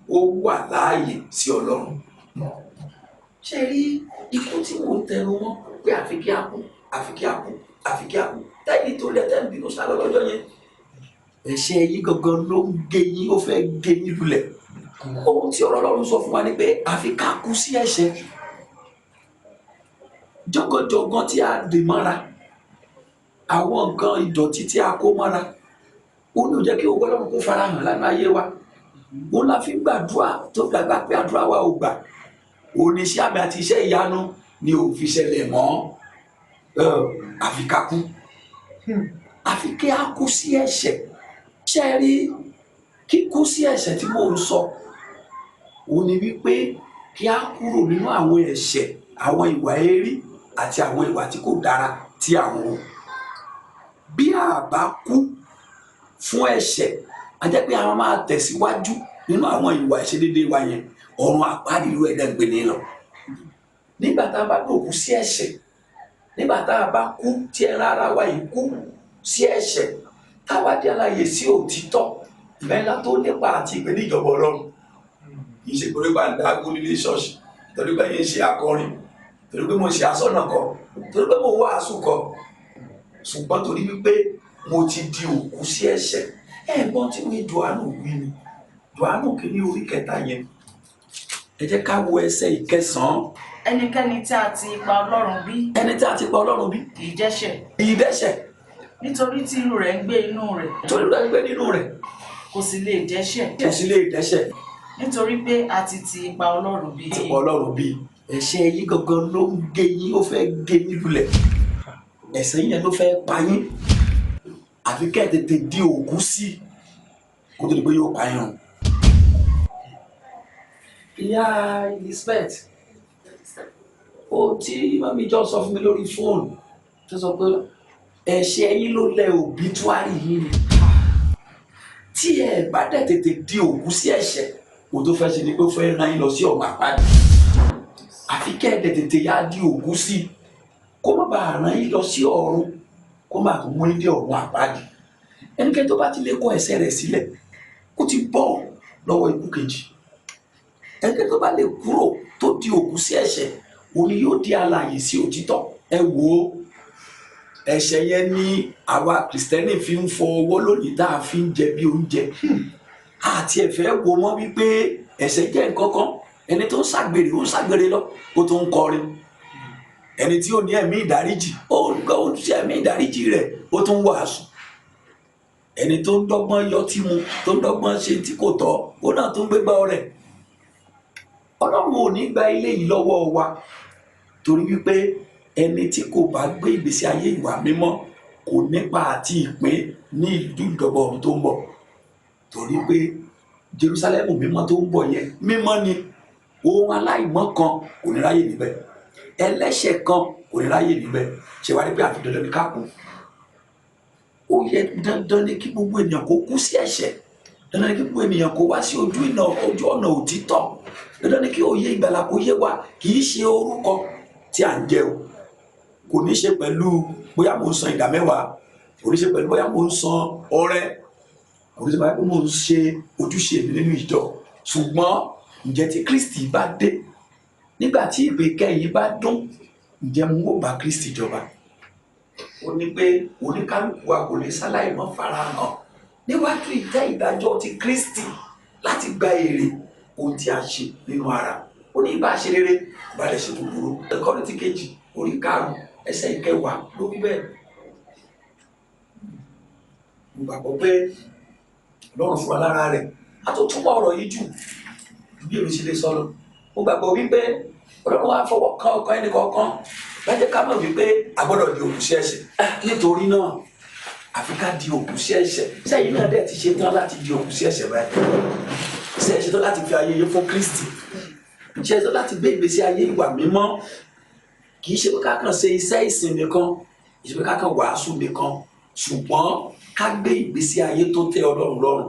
ó wà láàyè sí Ọlọ́run. ṣe rí ikú tí mò ń tẹnu mọ́ pé àfi kí a kú táyì tó lẹ́tẹ̀ ń bínú sálọ lọ́jọ́ yẹn ẹ̀ṣẹ̀ yìí gangan ló ń gé yín ó fẹ́ gé yín lulẹ̀ ohun tí ọ̀rọ̀ Ọlọ́run sọ fún wa ni pé àfi ká kú sí ẹ̀ṣẹ̀ jọgọjọgán tí a dè mọ́ra àwọn nǹkan ìdọ̀tí tí a kó mọ́ra ó ní ò jẹ́ kí owó Ọlọ́run kó farahàn lánàá ayé wa ó la fi gbàdúrà tó gbàgbà pé àdúrà wa ò gbà oníṣẹ́ àmì àti iṣẹ́ ìyanu ni ò fi ṣẹlẹ̀ mọ́ àfi ká kú àfi kí a kú sí ẹ̀ṣẹ̀ ṣe rí kíkú sí ẹ̀ṣẹ̀ tí mò ń sọ ó ní wípé kí a kúrò nínú àwọn ẹ̀ṣẹ̀ àwọn ìwà èérí àti àwọn ìwà tí kò dára tí àwọn o bí a bá kú fún ẹ̀ṣẹ̀ a jẹ́ pé àwọn máa tẹ̀síwájú nínú àwọn ìwà ìṣedéédé wa yẹn ọ̀run àpáàdì irú ẹ̀dá gbé ní lọ nígbà tá a bá dòkú sí ẹ̀ṣẹ̀ nígbà tá a bá kú tí ẹ rárá wa yìí kú sí ẹ̀ṣẹ̀ táwa di aláyè sí òtítọ́ mẹ́la tó nípa àti ìpè ní ìjọba Ọlọ́run kì í ṣe pé bá ń dá agún nílé ṣọ́ọ̀ṣì torí pé yín ṣe akọrin torí pé mo ṣe asọ́nà kọ torí pé mo wàásù kọ ṣùgbọ́n torí wípé mo ti di òkú sí ẹ̀ṣẹ̀ ẹ̀gbọ́n tí wọ́n Jòhánù wí ni Jòhánù kìíní orí 7 yẹn ẹ jẹ́ ká wo ẹsẹ̀ 9. ẹnikẹ́ni tí a ti ipa Ọlọ́run bí. ẹni tí a ti pa Ọlọ́run bí. kì í dẹ́ṣẹ̀. kì í dẹ́ṣẹ̀. nítorí tí irú rẹ̀ ń gbé inú rẹ̀. torí rẹ̀ ń gbé nínú rẹ̀. kò sì lè dẹ́ṣẹ̀. kò sì lè dẹ́ṣẹ̀. nítorí pé a ti ipa Ọlọ́run bí. ti pa Ọlọ́run bí. ẹ̀ṣẹ̀ yín gangan ló ń gé yín ó fẹ́ gé yín lulẹ̀ ẹ̀ṣẹ̀ yẹn ló fẹ́ pa yín àfi kẹ́ ẹ̀ tètè di òkú sí kó tó di pé yóò pa yín o. ìyá Elizabeth ó tí mami jọ sọ fún mi lórí fóònù tó sọ pé ẹ̀ṣẹ̀ yín ló lẹ òbítúárì yín ni tí ẹ bá dẹ̀ tètè di òkú sí ẹ̀ṣẹ̀ kò tó fẹ́ ṣe ni pé ó fẹ́ rán yín lọ sí ọ̀run àpáàdì àfi kẹ́ ẹ tètè yá di òkú sí kó má bàa rán yín lọ sí ọ̀run kó má tó mú yín dé ọ̀run àpáàdì ẹnikẹ́ni tó bá ti lè kọ̀ ẹ̀ṣẹ̀ rẹ̀ sílẹ̀ kó ti bọ́ lọ́wọ́ ikú kejì ẹnikẹ́ni tó bá lè kúrò tó di òkú sí ẹ̀ṣẹ̀ òní yóò di alààyè sí òtítọ́ ẹ wò ó ẹ̀ṣẹ̀ yẹn ni àwa kìrìsìtẹ́nì fi ń fọ ọwọ́ lónìí tá a fi ń jẹ bí oúnjẹ àti ẹ̀fẹ́ wo mọ́ wípé ẹ̀ṣẹ̀ jẹ́ nǹkan kan ẹni tó ń ṣàgbèrè ó ń ṣàgbèrè lọ ó tó ń kọrin ẹni tí ó ní ẹ̀mí ìdáríjì ó ń ṣe ẹ̀mí ìdáríjì rẹ̀ ó tún wàásù ẹni tó ń dọ́gbọ́n yọ tí mu tó ń dọ́gbọ́n ṣe tí kò tọ́ ó náà tó ń gbégbá ọrẹ Ọlọ́run ò ní gba ilé yìí lọ́wọ́ wa torí wípé ẹni tí kò bá gbé ìgbésí ayé ìwà mímọ́ kò nípa àti ìpín ní ìlú ìjọba ọ̀run tó ń bọ̀ torí pé Jerúsálẹ́mù mímọ́ tó ń bọ̀ yẹn mímọ́ ni ohun aláìmọ́ kan kò ní ráyè níbẹ̀ ẹlẹ́ṣẹ̀ kan kò ní ráyè níbẹ̀ ṣe wá rí pé àfi dandan ní ká kú ó yẹ dandan ní kí gbogbo ènìyàn kó kú sí ẹ̀ṣẹ̀ dandan ní kí gbogbo ènìyàn kó wá sí ojú ọ̀nà òtítọ́ dandan ní kí òye ìgbàlà kó yé wa kì í ṣe orúkọ tí à ń jẹ o kò ní ṣe pẹ̀lú bóyá mo ń san ìdá mẹ́wàá kò ní ṣe pẹ̀lú bóyá mo ń san ọrẹ kò ní ṣe bóyá mo ń ṣe ojúṣe mi nínú ìjọ ṣùgbọ́n ǹjẹ́ tí Kristi bá dé nígbà tí ìpè kẹ́yìn bá dún ǹjẹ́ mo ó bá Kristi jọba ó ní pé oníkálùkù wa kò lè ṣaláì mọ́ farahàn níwájú ìtẹ́ ìdájọ́ ti Kristi láti gba èrè ohun tí a ṣe nínú ara ó ní ìbá ṣe rere ìbá lè ṣe búburú Kọ́ríńtì kejì orí 5 ẹsẹ̀ 10 ló wí bẹ́ẹ̀. mo gbàgbọ́ pé Ọlọ́run fún wa lára rẹ̀ a tó túmọ̀ ọ̀rọ̀ yìí jù bí èrò ṣe lè sọ lọ mo gbàgbọ́ wípé Ọlọ́run wa fọwọ́ kan ọkàn ẹnì kọ̀ọ̀kan lájẹ́ ká mọ̀ wípé a gbọ́dọ̀ di òkú sí ẹ̀ṣẹ̀ nítorí náà àfi ká di òkú sí ẹ̀ṣẹ̀ sẹ́yìn náà dẹ̀ ti ṣe tán láti di òkú sí ẹ̀ṣẹ̀ báyìí sẹ́yìn ṣe tán láti fi ayé yín fún Kristi ṣe tán láti gbé ìgbésí ayé ìwà mímọ́ kì í ṣe pé ká kàn ṣe iṣẹ́ ìsìn nìkan kì í ṣe pé ká kàn wàásù nìkan ṣùgbọ́n ká gbé ìgbésí ayé tó tẹ́ Ọlọ́run lọ́rùn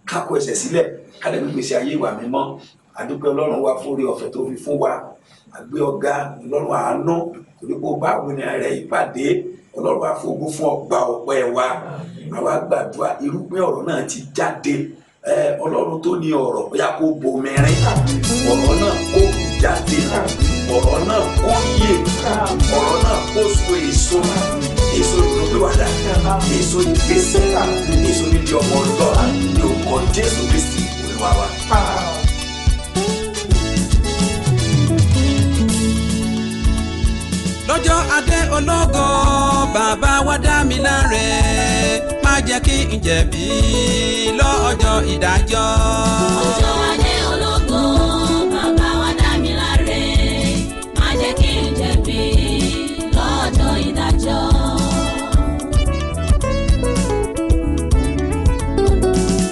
ká kọ ẹ̀ṣẹ̀ sílẹ̀ ká lè gbé ìgbésí ayé ìwà mímọ́ àdúpẹ́ Ọlọ́run wa fún oore ọ̀fẹ́ tó fi fún wa àgbé ọ̀gá Ọlọ́run àánú torí pé ó bá àwọn ènìyàn rẹ̀ ìpàdé Ọlọ́run àfọwọ́ fún ọgbà ọpẹ́ wa àwa gbàdúrà irúgbìn ọ̀rọ̀ náà ti jáde Ọlọ́run tó ní ọ̀rọ̀ bóyá kó bomirin ọ̀rọ̀ náà kó jáde ọ̀rọ̀ náà kó yè ọ̀rọ̀ náà kó so èso ìrònúpìwàdà èso ìgbésẹ̀ èso níbi ọmọ Ọlọ́run ní orúkọ Jésù Kristi Olúwa wa. lọ́jọ́ adé ológo bàbá wa dá mi láre má jẹ́ kí n jẹ̀bi lọ́jọ́ ìdájọ́. ọjọ́ adé ológo bàbá wa dá mi láre má jẹ́ kí n jẹ̀bi lọ́jọ́ ìdájọ́.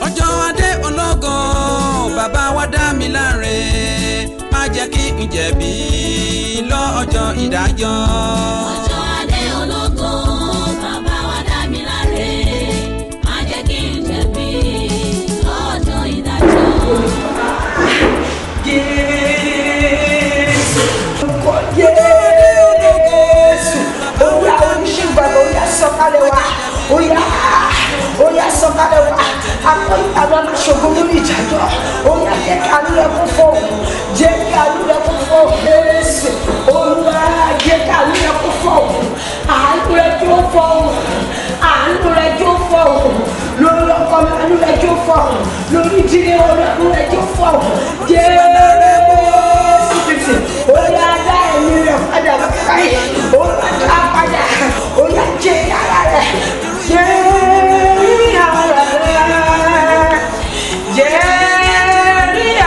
ọjọ́ adé ológo bàbá wa dá mi láre má jẹ́ kí n jẹ̀bi lọ́jọ́ ìdájọ́. ọjọ́ adé ológo bàbá wa dá mi láre má jẹ́ kí n jẹ̀bi lọ́jọ́ ìdájọ́. Jésù oya oníṣègbàgbọ́ oya sọ̀kalẹ̀ wá oya sọ̀kalẹ̀ wá akọ ìtàwọn aṣọ́gun lórí ìdájọ́ oya jẹ́ kí àánú rẹ̀ kún fún jẹ́ kí àánú rẹ̀ kún fún Jésù Olúwa jẹ́ kí àánú rẹ̀ kún fún àánú rẹ̀ jó fún àánú rẹ̀ jó fún lórí ọkọ mi àánú rẹ̀ jó fún lórí ìdílé àánú rẹ̀ jó fún Jésù Kristi oya dá ẹ̀mí rẹ̀ padà báyìí oya dá padà oya jẹ́ ara rẹ̀ jẹ́ ara rẹ̀ jẹ́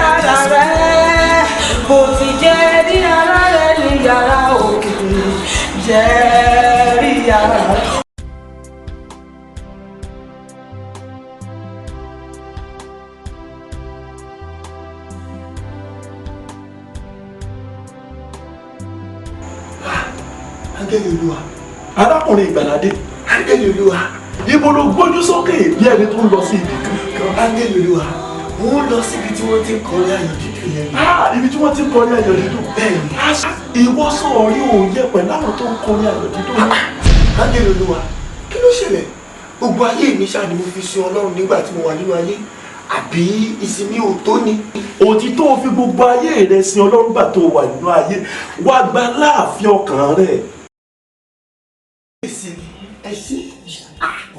ara rẹ̀ bó ti jẹ́ ara rẹ̀ ní yàrá òkè jẹ́ ara rẹ̀. Áńgẹ́lì Olúwa arákùnrin ìgbàládé Áńgẹ́lì Olúwa ibo ló gbójú sókè bí ẹni tó ń lọ sí ibì kan. Áńgẹ́lì Olúwa wọ́n lọ síbi tí wọ́n ti ń kọrin ayọ̀ dídùn yẹn. Ibi tí wọ́n ti ń kọrin ayọ̀ dídùn bẹ́ẹ̀ ni ìwọ sọ̀rí òye pẹ̀lú àwọn tó ń kọrin ayọ̀ dídùn yẹn. Áńgẹ́lì Olúwa kí ló ṣẹlẹ̀ gbogbo ayé mi ṣáà ni mo fi sin Ọlọ́run nígbà tí mo wà nínú ayé àbí ìsinmi ò tó ni. Òtítọ́ fi gbogbo ayé rẹ sin Ọlọ́run gbà tó wà nínú ayé wá gba láàfin ọkàn rẹ. Ẹ ṣé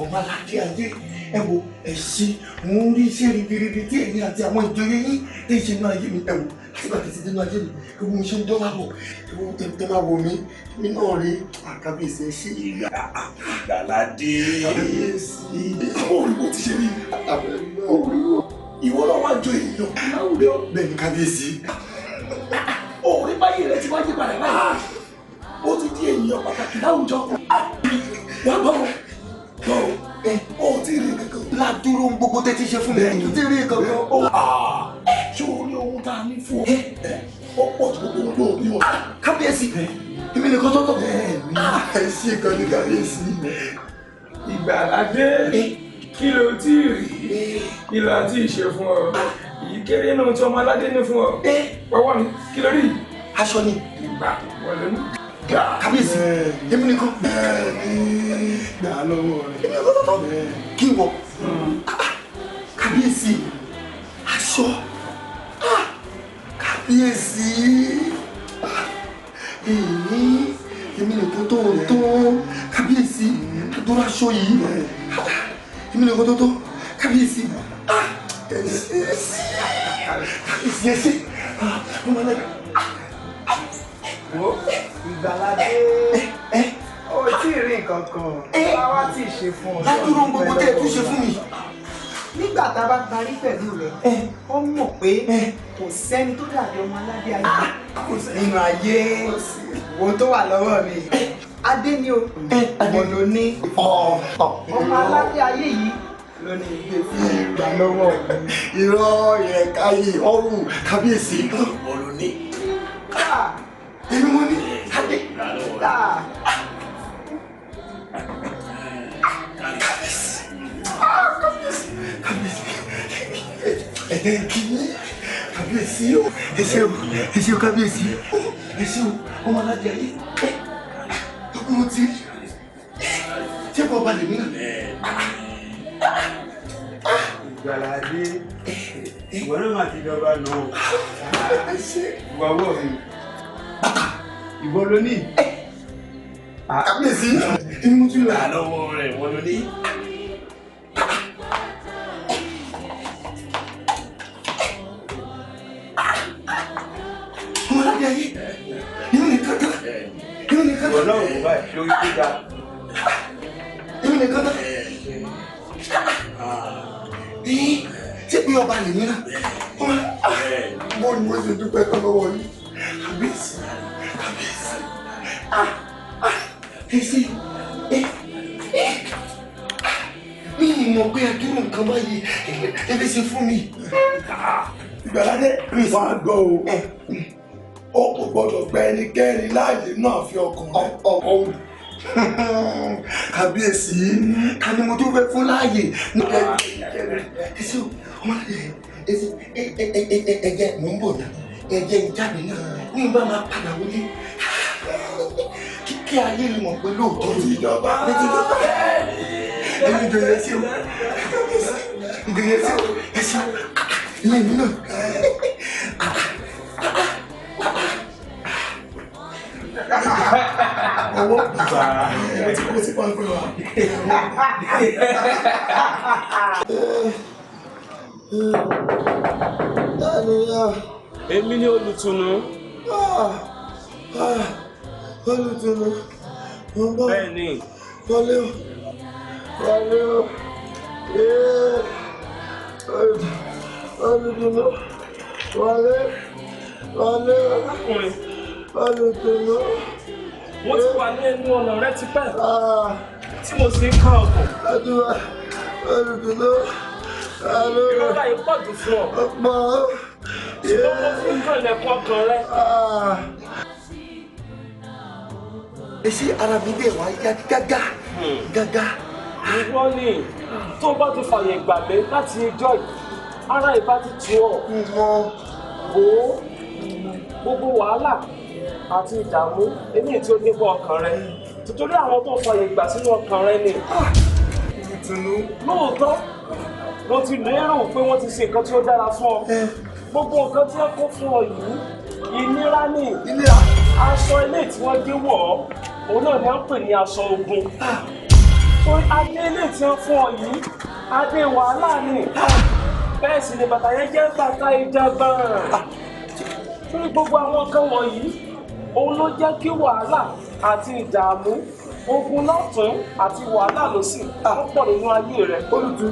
ọba aládé ayé ẹ wo ẹ ṣe mo ń rí iṣẹ́ ribiribi tí èmi àti àwọn ìjòyè yín tí ń ṣe nínú ayé mi ẹ wo àtìgbà tí ti dé nínú ayé mi ẹ wo mo ṣe ń dọ́là bọ̀ ẹ wo ẹ máa wò mí mi náà rí àkábíyèsí ẹ ṣe Ìgbàládé. kábíyèsí òrìwò ti ṣe rí òrìwò ìwọ náà wá jó èèyàn láwùjọ bẹ́ẹ̀ ni kábíyèsí òrí báyìí rẹ ti wá yí padà báyìí ó ti di èèyàn pàtàkì láwùjọ wá bọ̀ ó ti rí kankan ládùúró gbogbo tẹ́tí ṣe fún mi ó ti rí kankan ṣé o rí ohun tá a ní fún ọ ó pọ̀ tó gbogbo ohun tó rí wọn. kábíyèsí èmi nìkan tó tọ̀ ẹ ṣe kan ní kábíyèsí. Ìgbàládé kí ló tí ì rí kí ló tí ì ṣe fún ọ èyí kéré náà tí ọmọ aládé ní fún ọ ọwọ́ mi kí ló rí. aṣọ ni. ìgbà wọlé ní. kábíyèsí èmi nìkan. gbà lọ́wọ́ rẹ̀. èmi nìkan tó tọ̀ kí n wọ kábíyèsí aṣọ kábíyèsí èmi nìkan tó kábíyèsí tó aṣọ yìí èmi nìkan tó kábíyèsí kábíyèsí ọmọ náà. Ìgbàládé ó tí ì rí nǹkan kan láwá tí ì ṣe fún ọ. ládùúró gbogbo tẹ́ ẹ tún ṣe fún mi. nígbà tá a bá parí pẹ̀lú rẹ̀ ó mọ̀ pé kò sẹ́ni tó dàbí ọmọ aládé ayé nínú ayé wo tó wà lọ́wọ́ mi adé ni o mo ló ní ọmọ aládé ayé yìí ló ní ìgbé fún ìgbà lọ́wọ́ mi. irọ́ ìrẹ̀káyé ọrùn kábíyèsí mo ló ní. èmi mo ní adé. ẹ̀jẹ̀ kí ni kábíyèsí o ẹ ṣé o kábíyèsí ẹ ṣé o ọmọ aládé ayé mo ti ṣé kò balẹ̀ mí náà. Ìgbàládé ìwọ náà máa ti dọba nù ọ ìwà wọ mi ìwọ ló ní. kábíyèsí èmi mo ti lọ. gbà lọ́wọ́ rẹ̀ wọ́n ló ní. ọmọ aládé ayé èmi nìkan tán èmi nìkan tán. ìwọ náà wò báyìí lórí gbígbà. èmi nìkan tán. ṣé bí ọba lè nira bó ni wọ́n ṣe dúpẹ́ tán lọ́wọ́ yìí kábíyèsí kábíyèsí mi mọ̀ pé adúrú nǹkan báyìí ebi ṣe fún mi. Ìgbàládé wà á gbọ́ o kò gbọ́dọ̀ gba ẹnikẹ́ni láàyè náà fi ọkàn rẹ̀. kábíyèsí ta ni mo tó fẹ́ fún láàyè. ẹsẹ ọmọ ẹjẹ mò ń bọ̀ náà ẹjẹ ìjáde náà ní ìbá máa padà wọlé kí ayé lè mọ̀ pé lóòótọ́ ti ìjọba ẹni ìjọba ẹsẹ o ìjọba ẹsẹ o ẹsẹ o ilé mi náà. Owó ìgbà ẹ ti kó sí pàǹpẹ́ wa. Èmi ni olùtùnú. Olùtùnú. Bẹ́ẹ̀ ni. Wọlé o. Wọlé o. Olùtùnú. Wọlé. Wọlé o. Olùtùnú. Mo ti wà ní ẹnu ọ̀nà rẹ tipẹ́. Tí mo sì ń ká ọkọ̀. Àdúrà. Olùtùnú. Ìrora yìí pọ̀ jù fún ọ. Ọ̀pọ̀. Ṣùgbọ́n mo fi ń kàn lẹ́kún ọkàn rẹ. Èsì ara mi dẹ̀ wá yá gágá. Gágá. Ìwọ ni tó bá ti fàyè gbà mí láti ẹjọ́ yìí, ara ìbá ti tù ọ́. Wò ó gbogbo wàhálà àti ìdààmú eléyìí tí ó dé bọ́ ọkàn rẹ. Nítorí àwọn tó fàyè gbà sínú ọkàn rẹ ni. Ìtùnú. Lóòótọ́ mo ti lérò pé wọ́n ti ṣe nǹkan tí ó dára fún ọ. Gbogbo nǹkan tí wọ́n kó fún ọ yìí ìnira ni. Aṣọ ilé tí wọ́n dé wọ̀ ọ́ òun náà ni à ń pè ní aṣọ ogun. adé ilé tí wọ́n fún ọ yìí adé wàhálà ni bẹ́ẹ̀ sì ni bàtà yẹn jẹ́ bàtà ìjàgbá fún gbogbo àwọn nǹkan wọ̀nyí òun ló jẹ́ kí wàhálà àti ìdààmú ogun lọ́tún àti wàhálà lósì ó pọ̀ nínú ayé rẹ̀ olùtú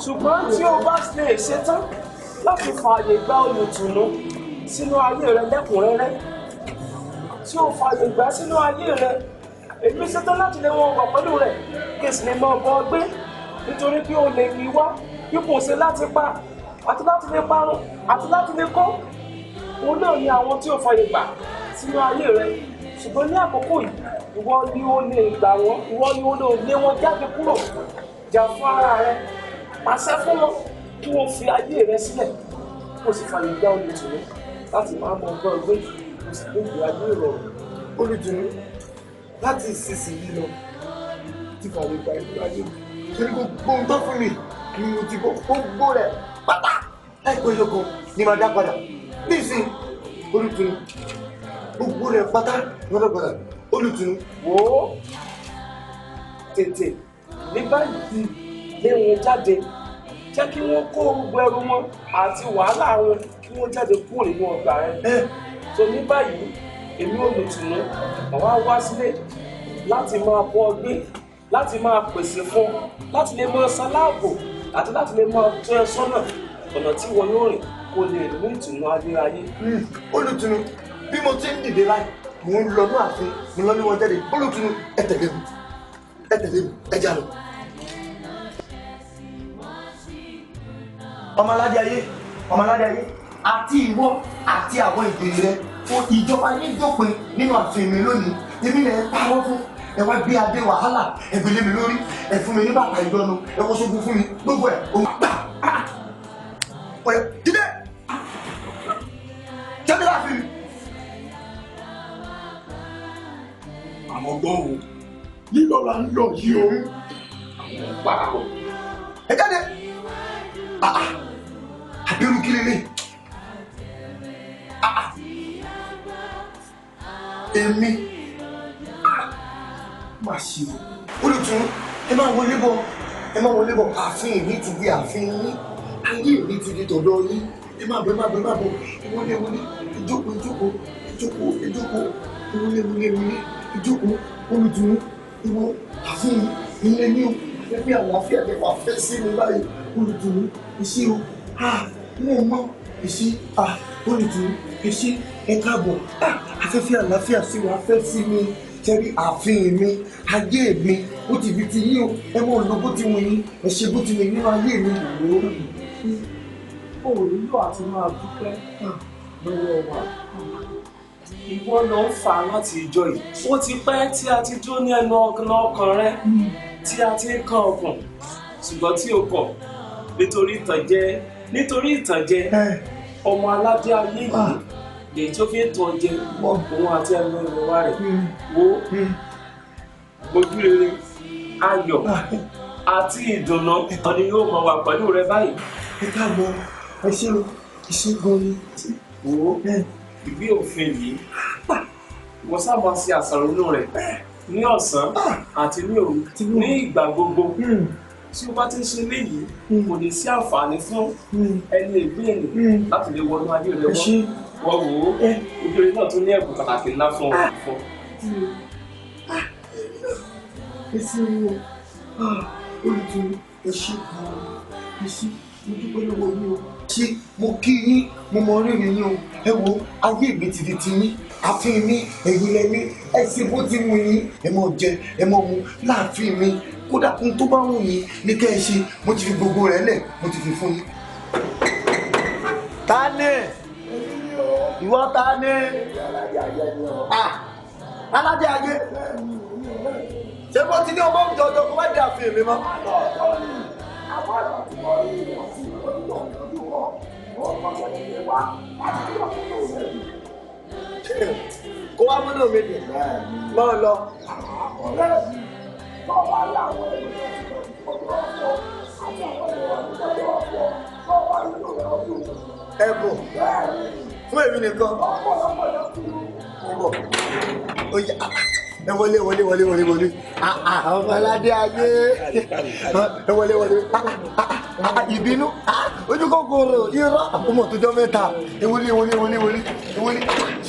ṣùgbọ́n tí o bá lè ṣetán láti fààyè gba olùtùnú sínú ayé rẹ̀ lẹ́kùnrẹ́rẹ́ tí o fààyè gbà sínú ayé rẹ̀ èmi ṣetán láti lè wọn wà pẹ̀lú rẹ̀ kí n sì lè mọ ọgbọ́n gbé nítorí kí o lè kí wá bí kò ṣe láti pa àti láti lè parun àti láti lè kó òun náà ni àwọn tí o fààyè gbà sínú ayé rẹ̀ ṣùgbọ́n ní àkókò yìí ìwọ ni o lè gbà wọ́n ìwọ ni o lè lé wọn jáde kúrò jà fún ara rẹ̀ pàṣẹ fún wọn kí wọ́n fi ayé rẹ̀ sílẹ̀ kó o sì fààyè gbà olùtùnú láti máa mọ ọgbọ́n gbé kó o sì gbé ìgbé ayé ìrọ̀rùn olùtùnú láti ìsinsìnyí lọ ti fààyè gbà ìlú ayé mi torí gbogbo ohun tó fún mi ni mo ti gbogbo rẹ̀ pátá láìpẹ́ yọkan ni màá dá padà nísìn olùtùnú gbogbo rẹ̀ pátá lọ́dọ̀ padà olùtùnú. wò ó tètè ní báyìí lé wọn jáde jẹ́ kí wọ́n kó gbogbo ẹrù wọn àti wàhálà wọn kí wọ́n jáde kúrò nínú ọgbà rẹ̀. tó ní báyìí èmi olùtùnú àwa wá sílé láti máa bọ́ ọ gbé láti máa pèsè fún láti lè máa ṣaláàbò àti láti lè máa tọ́ ẹ sọ́nà ọ̀nà tí wọn yóò rìn kó lè ní ìtùnú ayérayé. olùtùnú bí mo ti ń dìde láì mò ń lọ ní ààfin mo lọ ní wọn jáde olùtùnú ẹ tẹ̀lé mi ẹ jà lọ. ọmọ aládé ayé àti ìwọ àti àwọn ìgbèrè rẹ fún ìjọba yín dópin nínú ààfin mi lónìí èmi lè pawọ́ fún ẹ wá gbé adé wàhálà ẹ gbélé mi lórí ẹ fún mi ní bàtà ìdọ́nu ẹ wọ́n ṣogun fún mi gbogbo ẹ̀ òun gbà ọ̀rẹ́ dídé jáde láàfin mi. àmọ́ gbọ́n o lílọ la ń lọ yìí o àwọn pa o ẹ jáde àbẹ̀rù kí lélẹ̀ èmi má ṣe o olùtún ẹ máa wọlé bọ̀ ààfin mi ti di ààfin yín ayé mi ti di tọ̀dọ̀ yín ẹ má bọ̀ ìwọlé ìjókòó ìjókòó olùtún ìwọ ààfin ilé ní o ẹgbẹ́ àlàáfíà lè wà fẹ́ sí mi báyìí olùtún ìṣe o mo mọ ìṣe olùtún ìṣe ẹ káàbọ̀ afẹ́fẹ́ àlàáfíà sí wa fẹ́ sí mi tẹ́rí ààfin mi ayé mi ó ti fi ti yín o ẹ mọ̀ lọ bó ti wù yín ẹ ṣe bó ti wù yín nínú ayé mi. ó nílò àti máa dúpẹ́ lọ́wọ́ wa ìwọ ló ń fà á láti ìjọ yìí ó ti pẹ́ tí a ti dúró ní ẹnu ọkàn rẹ tí a ti ń kan ọkàn ṣùgbọ́n tí o kọ̀ nítorí ìtànjẹ ọmọ aládé ayé yìí èyí tó fi ń tàn jẹ òun àti ẹnu ìrọ̀wá rẹ̀ wo ojú rere ayọ̀ àti ìdùnnú ọ̀ni yóò máa wà pẹ̀lú rẹ báyìí. ẹ káàbọ̀ ẹ ṣe gan ni. wo ìwé òfin yìí wọ́n sábà ṣe àṣàrò inú rẹ̀ ní ọ̀sán àti ní òru ní ìgbà gbogbo tí o bá ti ń ṣe léyìí kò ní sí àǹfààní fún ẹni ìgbéyìí láti lè wọnú ayé rẹ wọ́n wò ó obìnrin náà tún ní ẹ̀bùn pàtàkì ńlá fún ọ. ẹ ṣe olùtún ẹ ṣe mo dúpẹ́ lọ́wọ́ yín o ṣé mo kí yín mo mọ rírì yín o ẹ wo ayé mi ti di ti yín ààfin mi ẹ̀yin lẹ́ni ẹ ṣe bó ti wù yín ẹ mọ̀ jẹ ẹ mọ̀ mu láàfin mi kódà kún tó bá wù yín ní kẹ́ ẹ ṣe mo ti fi gbogbo rẹ̀ lẹ̀ mo ti fi fún yín. ta ni ìwọ ta ni aládé ayé ṣé bó ti ní ọmọ òjòjò kó má dé ààfin mi mọ́. kó wá múnú mi dùn máa lọ. ẹ̀bùn fún èmi nìkan. ẹ wọlé ọmọ aládé ayé ẹ wọlé ìbínú ojú kòkòrò irọ́ ọmọ tó jọ mẹ́ta ẹ wọlé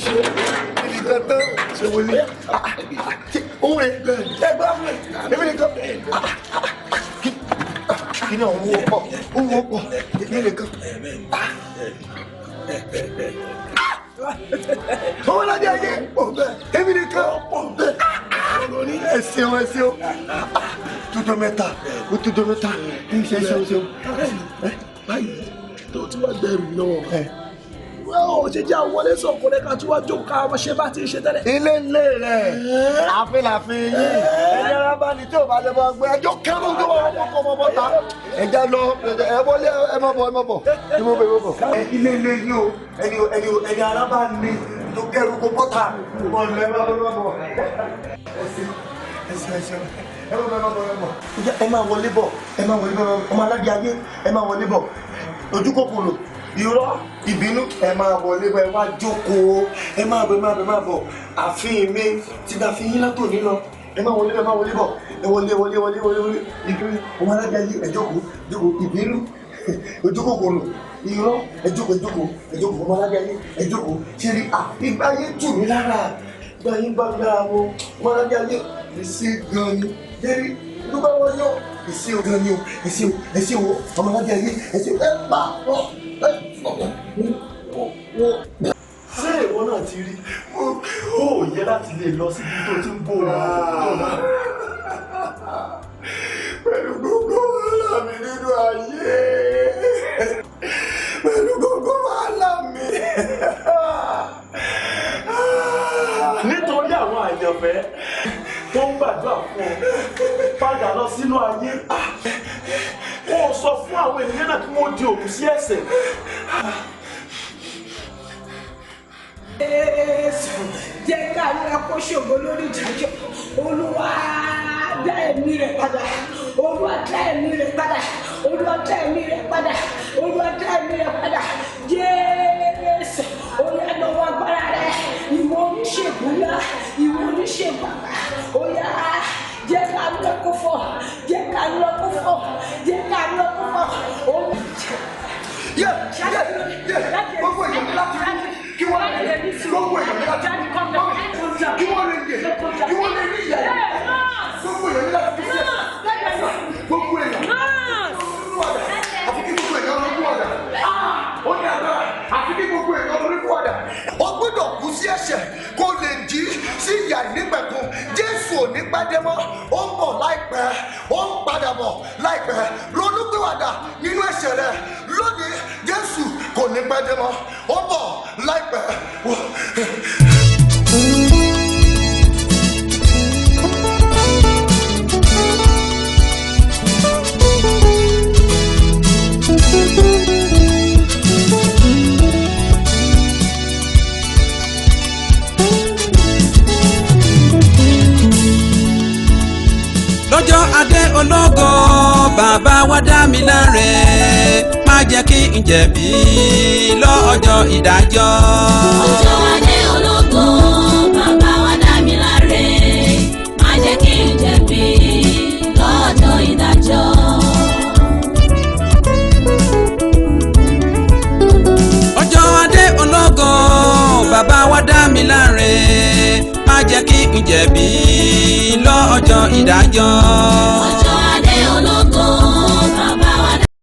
ṣe nìkan tán ṣe wọlé òun rè ẹ gbọ́ èmi nìkan kí ni òun wọ́pọ̀ èmi nìkan. ọmọ aládé ayé èmi nìkan ẹ ṣeun tuntun mẹ́ta ní ṣe báyìí tó ti wá gbẹrù lọ́wọ́ ó ṣe jẹ́ àwọn wọlé sọ̀kọ́ rẹ̀ ká tí wá jókòó ká ọmọ ṣe bá ti ṣe tẹ́lẹ̀. ilé rẹ̀ àfihàn ẹni ara bá ní tí ò bá lè bọ́ gbé ẹjọ́ kẹ́rù tó wà wọ́n kọ́ ọmọ bọ́ta ẹja lọ ẹ wọlé ẹ má bọ̀ ilé yìí o ẹni ara bá ní tó kẹ́rù kó bọ́ta bọ̀ lọ ẹ má bọ̀ ẹ máa wọlé bọ̀ ọmọ aládé ayé ẹ máa wọlé bọ̀ ojú kòkòrò irọ́ ìbínú ẹ máa wọlé bọ̀ ẹ wá jókòó ẹ máa bọ̀ àfihàn mi ti gba fi yín látò nílọ ẹ máa wọlé bọ̀ ẹ wọlé ìbínú ọmọ aládé ayé ẹ jókòó ìbínú ojú kòkòrò irọ́ ẹ jókòó ọmọ aládé ayé ẹ jókòó ṣe rí ìgbà yín tù mí lára ìgbà yín bá mi lára wọn ọmọ aládé ayé èsì gan ni jẹ́rí dúpẹ́ wọn yọ èsì gan ni o èsì wo ọmọ aládé ayé èsì ẹ pa ọ́ ṣé ìwọ náà ti rí ó yẹ láti lè lọ síbi tó ti ń bò wọn náà. pẹ̀lú gbogbo wàhálà mi nínú ayé pẹ̀lú gbogbo wàhálà mi. nítorí àwọn àyànfẹ́ tó ń gbàdúrà fún ọ padà lọ sínú ayé kó o sọ fún àwọn ènìyàn náà kí wọ́n di òkú sí ẹ̀ṣẹ̀. jẹ́ ká ní kó ṣògo lórí ìdájọ́ olúwa dá ẹ̀mí rẹ̀ padà olúwa dá ẹ̀mí rẹ̀ padà olúwa dá ẹ̀mí rẹ̀ padà olúwa dá ẹ̀mí rẹ̀ padà jésù oyè lọ́wọ́ agbára rẹ̀ ìwọ oníṣègùn ńlá ìwọ oníṣègùn àgbà oyè jẹ́ ká ní kó fọ́ jẹ́ ká ní kó fọ́ jẹ́ ká ní kó fọ́ olú. gbogbo èèyàn ní láti rí kí wọ́n lè gbogbo èèyàn ní láti rí kí wọ́n lè yẹ kí wọ́n lè rí ìyá gbogbo èèyàn ní láti rí gbogbo èèyàn àfi kí gbogbo èèyàn lórí wàdà ó ní agbára àfi kí gbogbo èèyàn lórí wàdà. ó gbọ́dọ̀ kú sí ẹ̀ṣẹ̀ kó lè jí sí ìyà nígbẹ̀kùn jésù ò ní pẹ́ dé mọ́ ó ń bọ̀ láìpẹ́ ó ń padà bọ̀ láìpẹ́ ronúpìwàdà nínú ẹ̀ṣẹ̀ rẹ̀ lónìí jésù kò ní pẹ́ dé mọ́ ó ń bọ̀ láìpẹ́. lọ́jọ́ adé ológo bàbá wa dá mi láre má jẹ́ kí n jẹ̀bi lọ́jọ́ ìdájọ́. ọjọ́ adé ológo bàbá wa dá mi láre má jẹ́ kí n jẹ̀bi lọ́jọ́ ìdájọ́. ọjọ́ adé ológo bàbá wa dá mi láre má jẹ́ kí n jẹ̀bi lọ́jọ́ ìdájọ́. ọjọ́